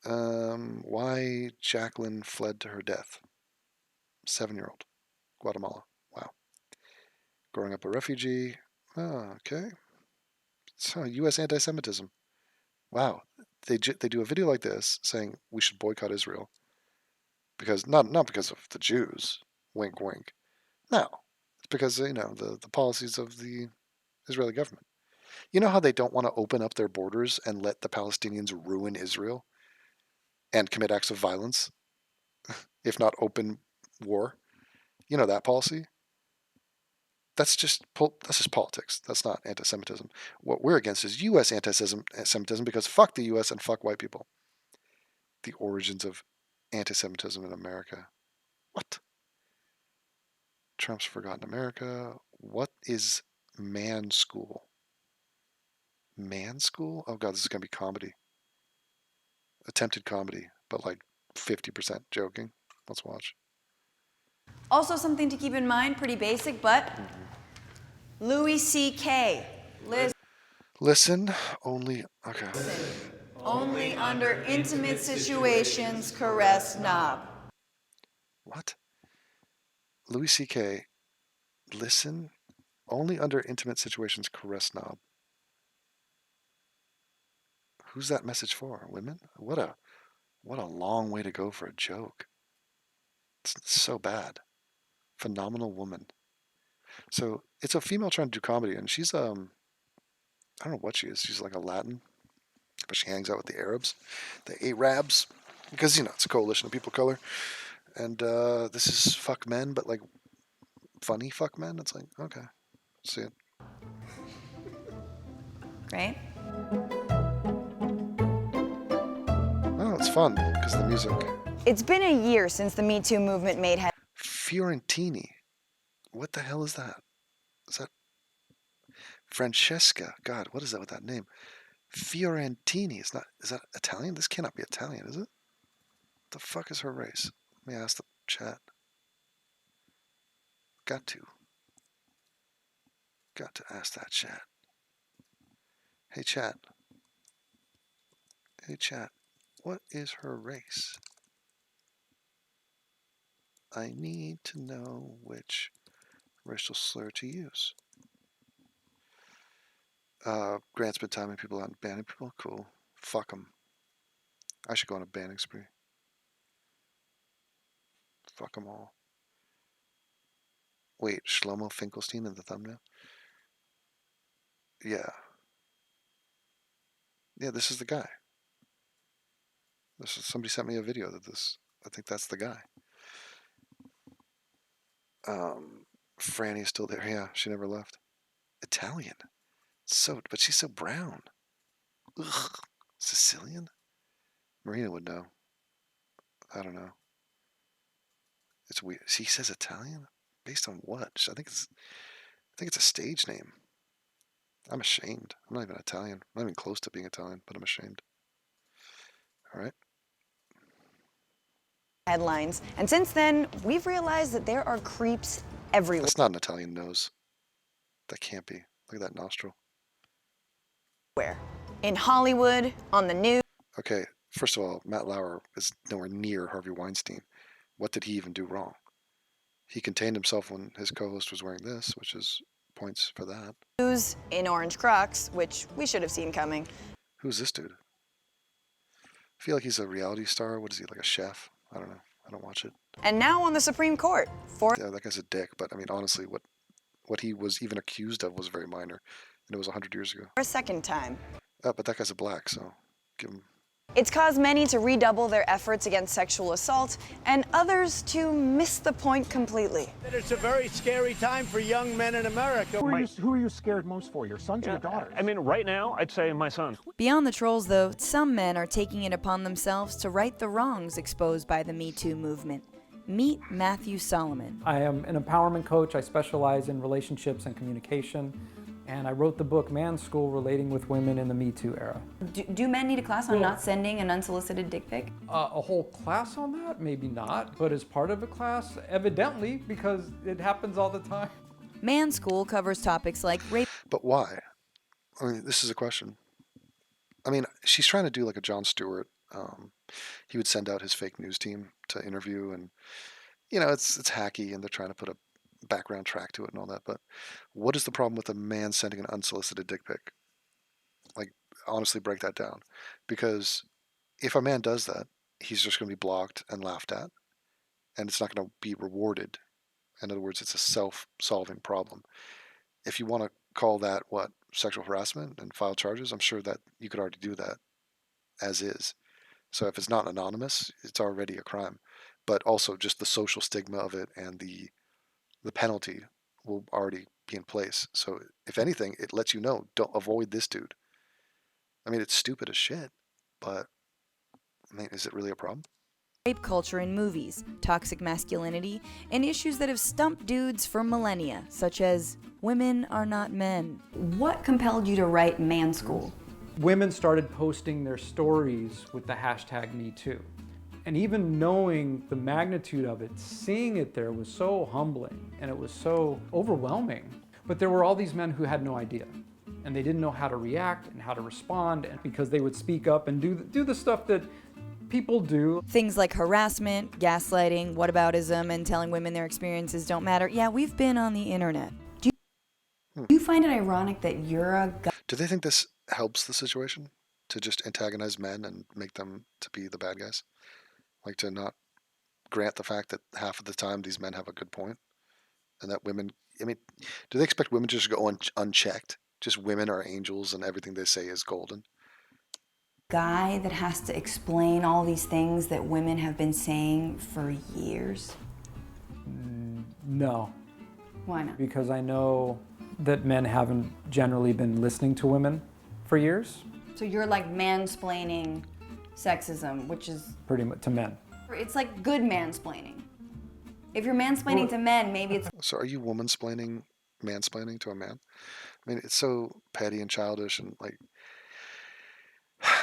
Why Jacqueline fled to her death. 7-year-old. Guatemala. Wow. Growing up a refugee. Oh, okay. So U.S. anti-Semitism. Wow. They do a video like this saying we should boycott Israel because not because of the Jews. Wink, wink. No, it's because the policies of the Israeli government. You know how they don't want to open up their borders and let the Palestinians ruin Israel and commit acts of violence, if not open war. You know that policy. That's just politics. That's not anti-Semitism. What we're against is U.S. anti-Semitism because fuck the U.S. and fuck white people. The origins of anti-Semitism in America. What? Trump's forgotten America. What is man school? Man school? Oh god, this is gonna be comedy. Attempted comedy, but like 50% joking. Let's watch. Also, something to keep in mind, pretty basic, but Louis C.K. Listen, only. Okay. Only under intimate situations caress knob. What? Louis C.K. Listen, only under intimate situations caress knob. Who's that message for? Women? What a long way to go for a joke. It's so bad. Phenomenal woman. So it's a female trying to do comedy, and she's I don't know what she is. She's like a Latin, but she hangs out with the Arabs, the Arabs, because it's a coalition of people of color. And this is fuck men, but like funny fuck men. It's like okay, see it. Right? Oh, it's fun because of the music. It's been a year since the Me Too movement made headlines. Fiorentini. What the hell is that? Is that Francesca? God, what is that with that name? Fiorentini. Is that Italian? This cannot be Italian, is it? The fuck is her race? Let me ask the chat. Got to ask that chat. Hey chat. What is her race? I need to know which racial slur to use. Grant's been timing people out and banning people. Cool. Fuck them. I should go on a banning spree. Fuck them all. Wait, Shlomo Finkelstein in the thumbnail? Yeah. Yeah, this is the guy. Somebody sent me a video that I think that's the guy. Franny's still there. Yeah, she never left. Italian. But she's so brown. Ugh. Sicilian? Marina would know. I don't know. It's weird. He says Italian? Based on what? I think it's a stage name. I'm ashamed. I'm not even Italian. I'm not even close to being Italian, but I'm ashamed. All right. Headlines. And since then, we've realized that there are creeps everywhere. That's not an Italian nose. That can't be. Look at that nostril. In Hollywood, on the news. Okay, first of all, Matt Lauer is nowhere near Harvey Weinstein. What did he even do wrong? He contained himself when his co-host was wearing this, which is points for that. Who's in orange Crocs, which we should have seen coming. Who's this dude? I feel like he's a reality star. What is he, like a chef? I don't know. I don't watch it. And now on the Supreme Court for Yeah, that guy's a dick. But I mean, honestly, what he was even accused of was very minor, and it was 100 years ago. a second time. But that guy's a black, so give him. It's caused many to redouble their efforts against sexual assault and others to miss the point completely. It's a very scary time for young men in America. Who are you scared most for, your sons or your daughters? I mean, right now, I'd say my son. Beyond the trolls, though, some men are taking it upon themselves to right the wrongs exposed by the Me Too movement. Meet Matthew Solomon. I am an empowerment coach. I specialize in relationships and communication. And I wrote the book Man School, relating with women in the Me Too era. Do men need a class on not sending an unsolicited dick pic? A whole class on that? Maybe not. But as part of a class, evidently, because it happens all the time. Man School covers topics like rape. But why? I mean, this is a question. I mean, she's trying to do like a Jon Stewart. He would send out his fake news team to interview, and it's hacky, and they're trying to put a background track to it and all that. But what is the problem with a man sending an unsolicited dick pic? Like, honestly, break that down. Because if a man does that, he's just going to be blocked and laughed at, and it's not going to be rewarded. In other words, it's a self-solving problem. If you want to call that sexual harassment and file charges, I'm sure that you could already do that as is. So if it's not anonymous, it's already a crime. But also just the social stigma of it and the penalty will already be in place. So if anything, it lets you know, don't avoid this dude. I mean, it's stupid as shit, but I mean, is it really a problem? Rape culture in movies, toxic masculinity, and issues that have stumped dudes for millennia, such as women are not men. What compelled you to write Man School? Women started posting their stories with the hashtag #MeToo. And even knowing the magnitude of it, seeing it there was so humbling and it was so overwhelming. But there were all these men who had no idea. And they didn't know how to react and how to respond, and because they would speak up and do the stuff that people do. Things like harassment, gaslighting, whataboutism, and telling women their experiences don't matter. Yeah, we've been on the internet. Do you find it ironic that you're a guy? Do they think this helps the situation? To just antagonize men and make them to be the bad guys? Like, to not grant the fact that half of the time these men have a good point, and that women, I mean, do they expect women to just go unchecked? Just women are angels and everything they say is golden? Guy that has to explain all these things that women have been saying for years? No. Why not? Because I know that men haven't generally been listening to women for years. So you're like mansplaining sexism, which is Pretty much to men. it's like good mansplaining. If you're mansplaining to men, maybe it's So are you womansplaining, mansplaining to a man? I mean, it's so petty and childish, and like,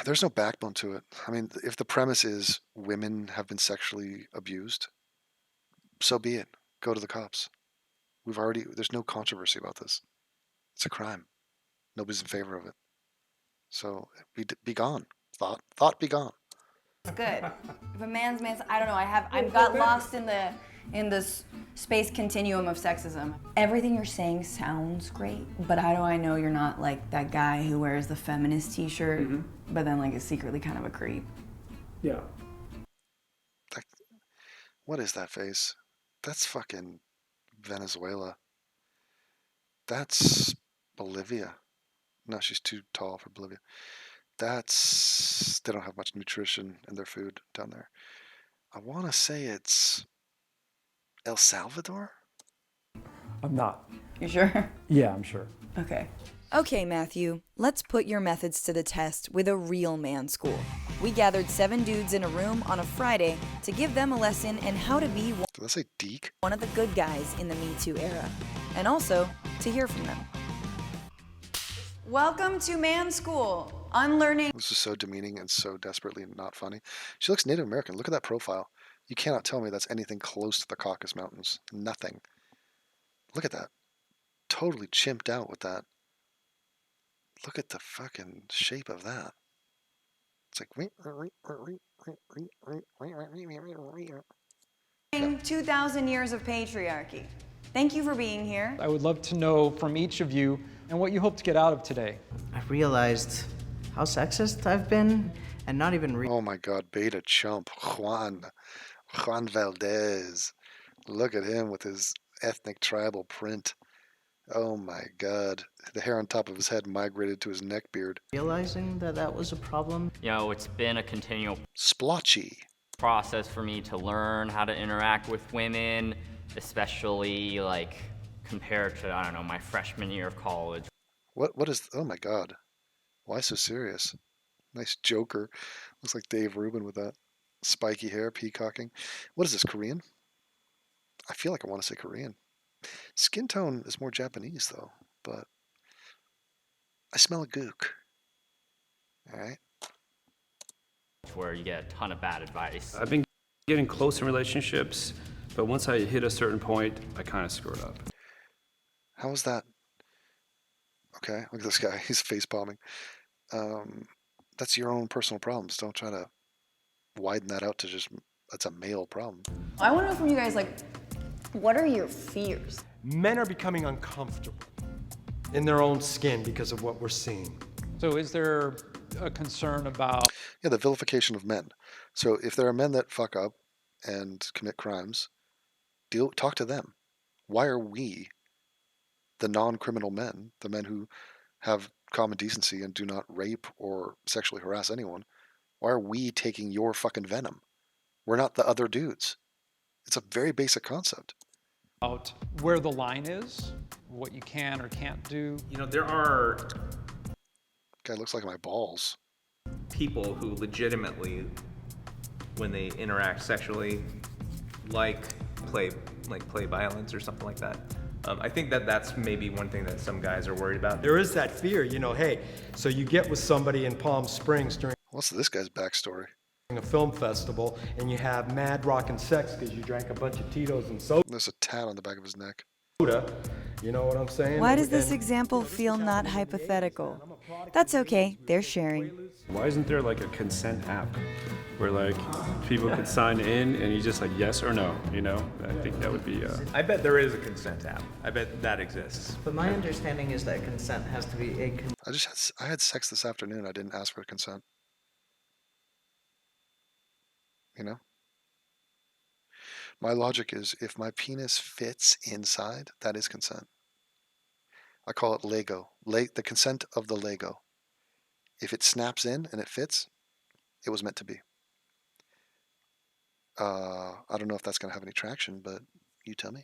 there's no backbone to it. I mean, if the premise is women have been sexually abused, so be it. Go to the cops. There's no controversy about this. It's a crime. Nobody's in favor of it. So be gone. Thought be gone. good. If a man's I don't know. I've got lost in the space continuum of sexism. Everything you're saying sounds great, but how do I know you're not like that guy who wears the feminist T-shirt, but then like is secretly kind of a creep? Yeah. What is that face? That's fucking Venezuela. That's Bolivia. No, she's too tall for Bolivia. They don't have much nutrition in their food down there. I want to say it's El Salvador? I'm not. You sure? Yeah, I'm sure. Okay. Okay, Matthew, let's put your methods to the test with a real man school. We gathered 7 dudes in a room on a Friday to give them a lesson in how to be Did I say Deke? one of the good guys in the Me Too era, and also to hear from them. Welcome to Man School, unlearning. This is so demeaning and so desperately not funny. She looks Native American. Look at that profile. You cannot tell me that's anything close to the Caucasus Mountains. Nothing. Look at that. Totally chimped out with that. Look at the fucking shape of that. It's like... 2,000 years of patriarchy. Thank you for being here. I would love to know from each of you and what you hope to get out of today. I realized how sexist I've been and not even Oh my God, beta chump. Juan Valdez. Look at him with his ethnic tribal print. Oh my God. The hair on top of his head migrated to his neck beard. realizing that that was a problem. You know, it's been a continual splotchy process for me to learn how to interact with women, especially like compared to, I don't know, my freshman year of college. What is, oh my God. Why so serious? Nice Joker. Looks like Dave Rubin with that spiky hair, peacocking. What is this, Korean? I feel like I want to say Korean. Skin tone is more Japanese though, but I smell a gook. All right. Where you get a ton of bad advice. I've been getting close in relationships, but once I hit a certain point, I kind of screwed up. How is that? Okay, look at this guy. He's face palming. That's your own personal problems. Don't try to widen that out to just, that's a male problem. I want to know from you guys, like, what are your fears? Men are becoming uncomfortable in their own skin because of what we're seeing. So is there a concern about... Yeah, the vilification of men. So if there are men that fuck up and commit crimes, talk to them. Why are we, the non-criminal men, the men who have common decency and do not rape or sexually harass anyone, why are we taking your fucking venom? We're not the other dudes. It's a very basic concept. About where the line is, what you can or can't do. You know, there are guy looks like my balls. people who legitimately, when they interact sexually, play violence or something like that. I think that that's maybe one thing that some guys are worried about. There is that fear, you know, hey, so you get with somebody in Palm Springs during What's this guy's backstory? a film festival and you have mad rockin' sex because you drank a bunch of Tito's and soda. There's a tat on the back of his neck. You know what I'm saying? Why does this example feel not hypothetical? That's okay, they're sharing. Why isn't there like a consent app where like people could sign in and you just like yes or no, you know? I think that would be I bet there is a consent app. I bet that exists. But my understanding is that consent has to be a I had sex this afternoon. I didn't ask for consent. You know? My logic is if my penis fits inside, that is consent. I call it Lego. The consent of the Lego. If it snaps in and it fits, it was meant to be. I don't know if that's going to have any traction, but you tell me.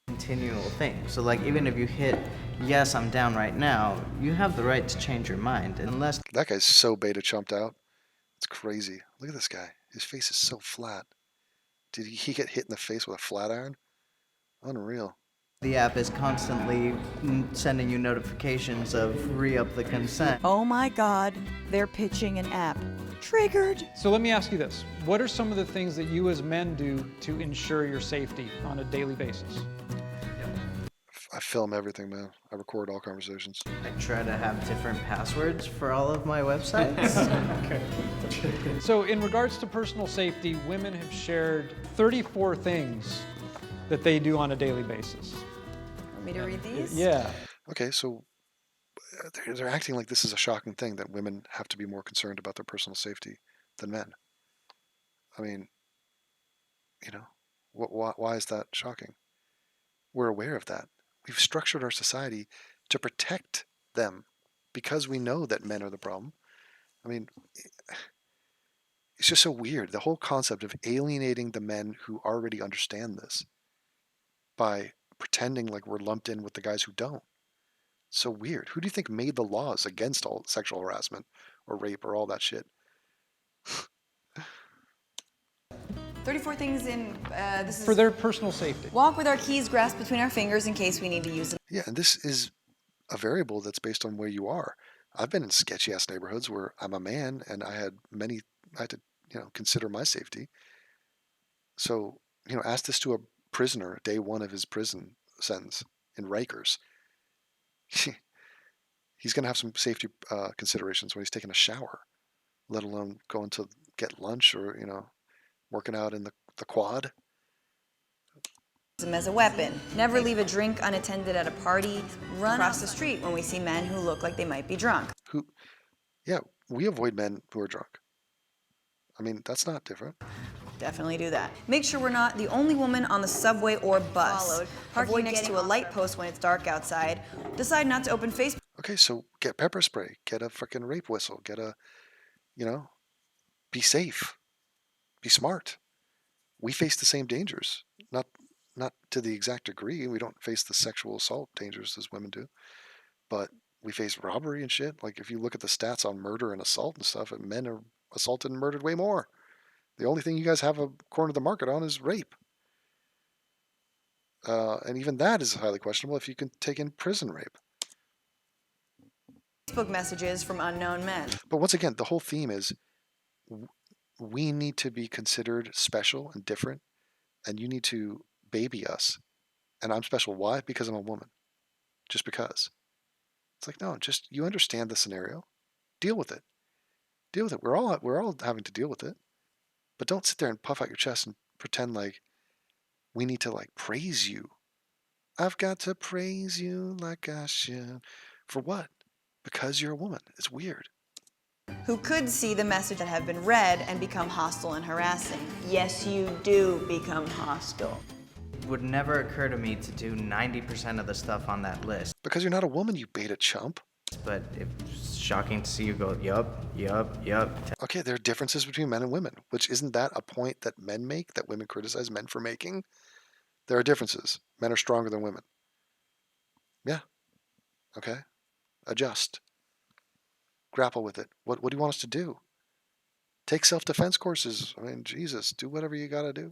continual thing. So like even if you hit yes, I'm down right now, you have the right to change your mind unless That guy's so beta chumped out. It's crazy. Look at this guy. His face is so flat. Did he get hit in the face with a flat iron? Unreal. the app is constantly sending you notifications of re-up the consent. Oh my God, they're pitching an app. Triggered. So let me ask you this. What are some of the things that you as men do to ensure your safety on a daily basis? I film everything, man. I record all conversations. I try to have different passwords for all of my websites. Okay. So in regards to personal safety, women have shared 34 things that they do on a daily basis. Want me to read these? Yeah. Okay, so they're acting like this is a shocking thing that women have to be more concerned about their personal safety than men. I mean, you know, why is that shocking? We're aware of that. We've structured our society to protect them because we know that men are the problem. I mean, it's just so weird. The whole concept of alienating the men who already understand this by pretending like we're lumped in with the guys who don't. So weird. Who do you think made the laws against all sexual harassment or rape or all that shit? 34 things in, this is... For their personal safety. Walk with our keys grasped between our fingers in case we need to use them. Yeah, and this is a variable that's based on where you are. I've been in sketchy ass neighborhoods where I'm a man and I had to, consider my safety. So, ask this to a prisoner day one of his prison sentence in Rikers. He's going to have some safety considerations when he's taking a shower, let alone going to get lunch or, working out in the quad. as a weapon. Never leave a drink unattended at a party. Run across the street when we see men who look like they might be drunk. Yeah, we avoid men who are drunk. I mean, that's not different. Definitely do that. Make sure we're not the only woman on the subway or bus. Avoid next to a light post when it's dark outside. Decide not to open Facebook. Okay, so get pepper spray, get a freaking rape whistle, get a, be safe, be smart. We face the same dangers, not to the exact degree. We don't face the sexual assault dangers as women do, but we face robbery and shit. Like if you look at the stats on murder and assault and stuff, men are assaulted and murdered way more. The only thing you guys have a corner of the market on is rape. And even that is highly questionable if you can take in prison rape. Facebook messages from unknown men. But once again, the whole theme is we need to be considered special and different, and you need to baby us. And I'm special. Why? Because I'm a woman. Just because. It's like, no, just you understand the scenario. Deal with it. Deal with it. We're all having to deal with it. But don't sit there and puff out your chest and pretend like we need to like praise you. I've got to praise you like I should. For what? Because you're a woman. It's weird. Who could see the message that have been read and become hostile and harassing. Yes, you do become hostile. It would never occur to me to do 90% of the stuff on that list. Because you're not a woman, you beta chump. But it's shocking to see you go, yup. Okay, there are differences between men and women, which isn't that a point that men make, that women criticize men for making? There are differences. Men are stronger than women. Yeah. Okay. Adjust. Grapple with it. What do you want us to do? Take self-defense courses. I mean, Jesus, do whatever you gotta do.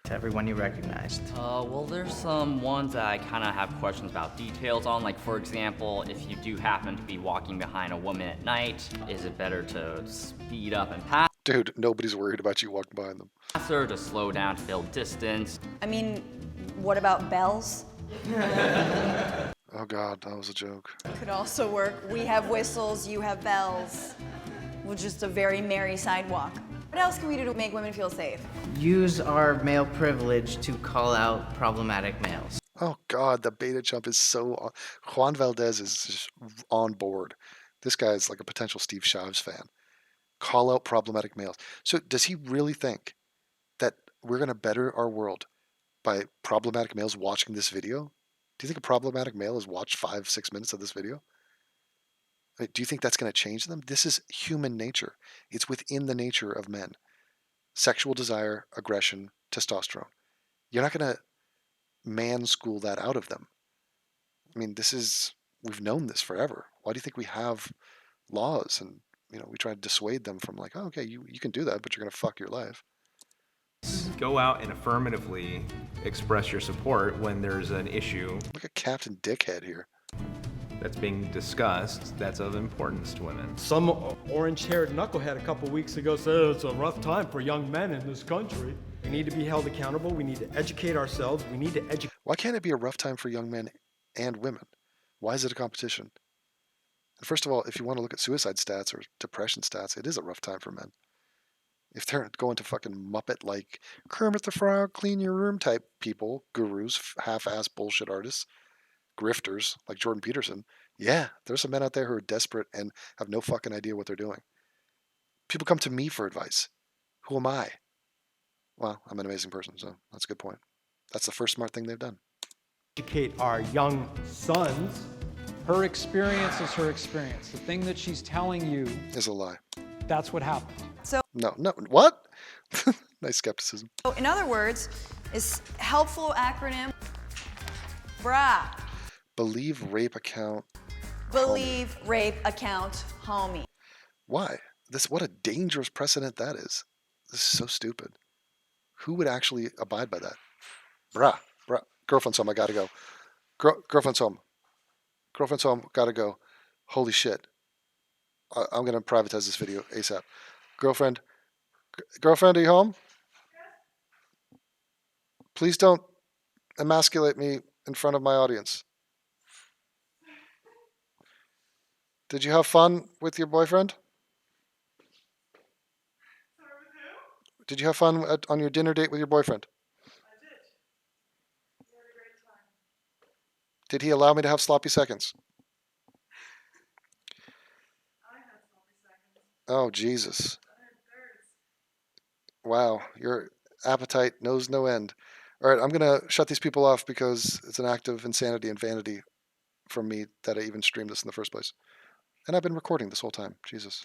To everyone you recognized. Well, there's some ones that I kind of have questions about details on. Like, for example, if you do happen to be walking behind a woman at night, is it better to speed up and pass? Dude, nobody's worried about you walking behind them. Or to slow down to build distance? I mean, what about bells? Oh God, that was a joke. Could also work. We have whistles, you have bells. Well, just a very merry sidewalk. What else can we do to make women feel safe? Use our male privilege to call out problematic males. Oh God, the beta chump is so... Juan Valdez is just on board. This guy is like a potential Steve Shives fan. Call out problematic males. So does he really think that we're going to better our world by problematic males watching this video? Do you think a problematic male has watched 5-6 minutes of this video? Do you think that's going to change them? This is human nature. It's within the nature of men. Sexual desire, aggression, testosterone. You're not going to man school that out of them. I mean, we've known this forever. Why do you think we have laws and, we try to dissuade them from like, oh, okay, you can do that, but you're going to fuck your life. Go out and affirmatively express your support when there's an issue. Look at Captain Dickhead here. That's being discussed that's of importance to women. Some orange-haired knucklehead a couple weeks ago said it's a rough time for young men in this country. We need to be held accountable. We need to educate ourselves. We need to educate. Why can't it be a rough time for young men and women? Why is it a competition? And first of all, if you want to look at suicide stats or depression stats, it is a rough time for men. If they're going to fucking Muppet like Kermit the Frog, clean your room type people, gurus, half-ass bullshit artists, grifters like Jordan Peterson, yeah, there's some men out there who are desperate and have no fucking idea what they're doing. People come to me for advice. Who am I? Well, I'm an amazing person, so that's a good point. That's the first smart thing they've done. Educate our young sons. Her experience is her experience. The thing that she's telling you is a lie. That's what happened. So no, what? Nice skepticism. So in other words, is helpful acronym BRA. Believe rape account. Believe rape account homie. Why? What a dangerous precedent that is. This is so stupid. Who would actually abide by that? Bruh. Girlfriend's home, I gotta go. Girlfriend's home. Girlfriend's home, gotta go. Holy shit. I'm gonna privatize this video ASAP. Girlfriend, are you home? Please don't emasculate me in front of my audience. Did you have fun with your boyfriend? Did you have fun on your dinner date with your boyfriend? Did he allow me to have sloppy seconds? Oh, Jesus. Wow, your appetite knows no end. All right, I'm going to shut these people off because it's an act of insanity and vanity from me that I even streamed this in the first place. And I've been recording this whole time. Jesus.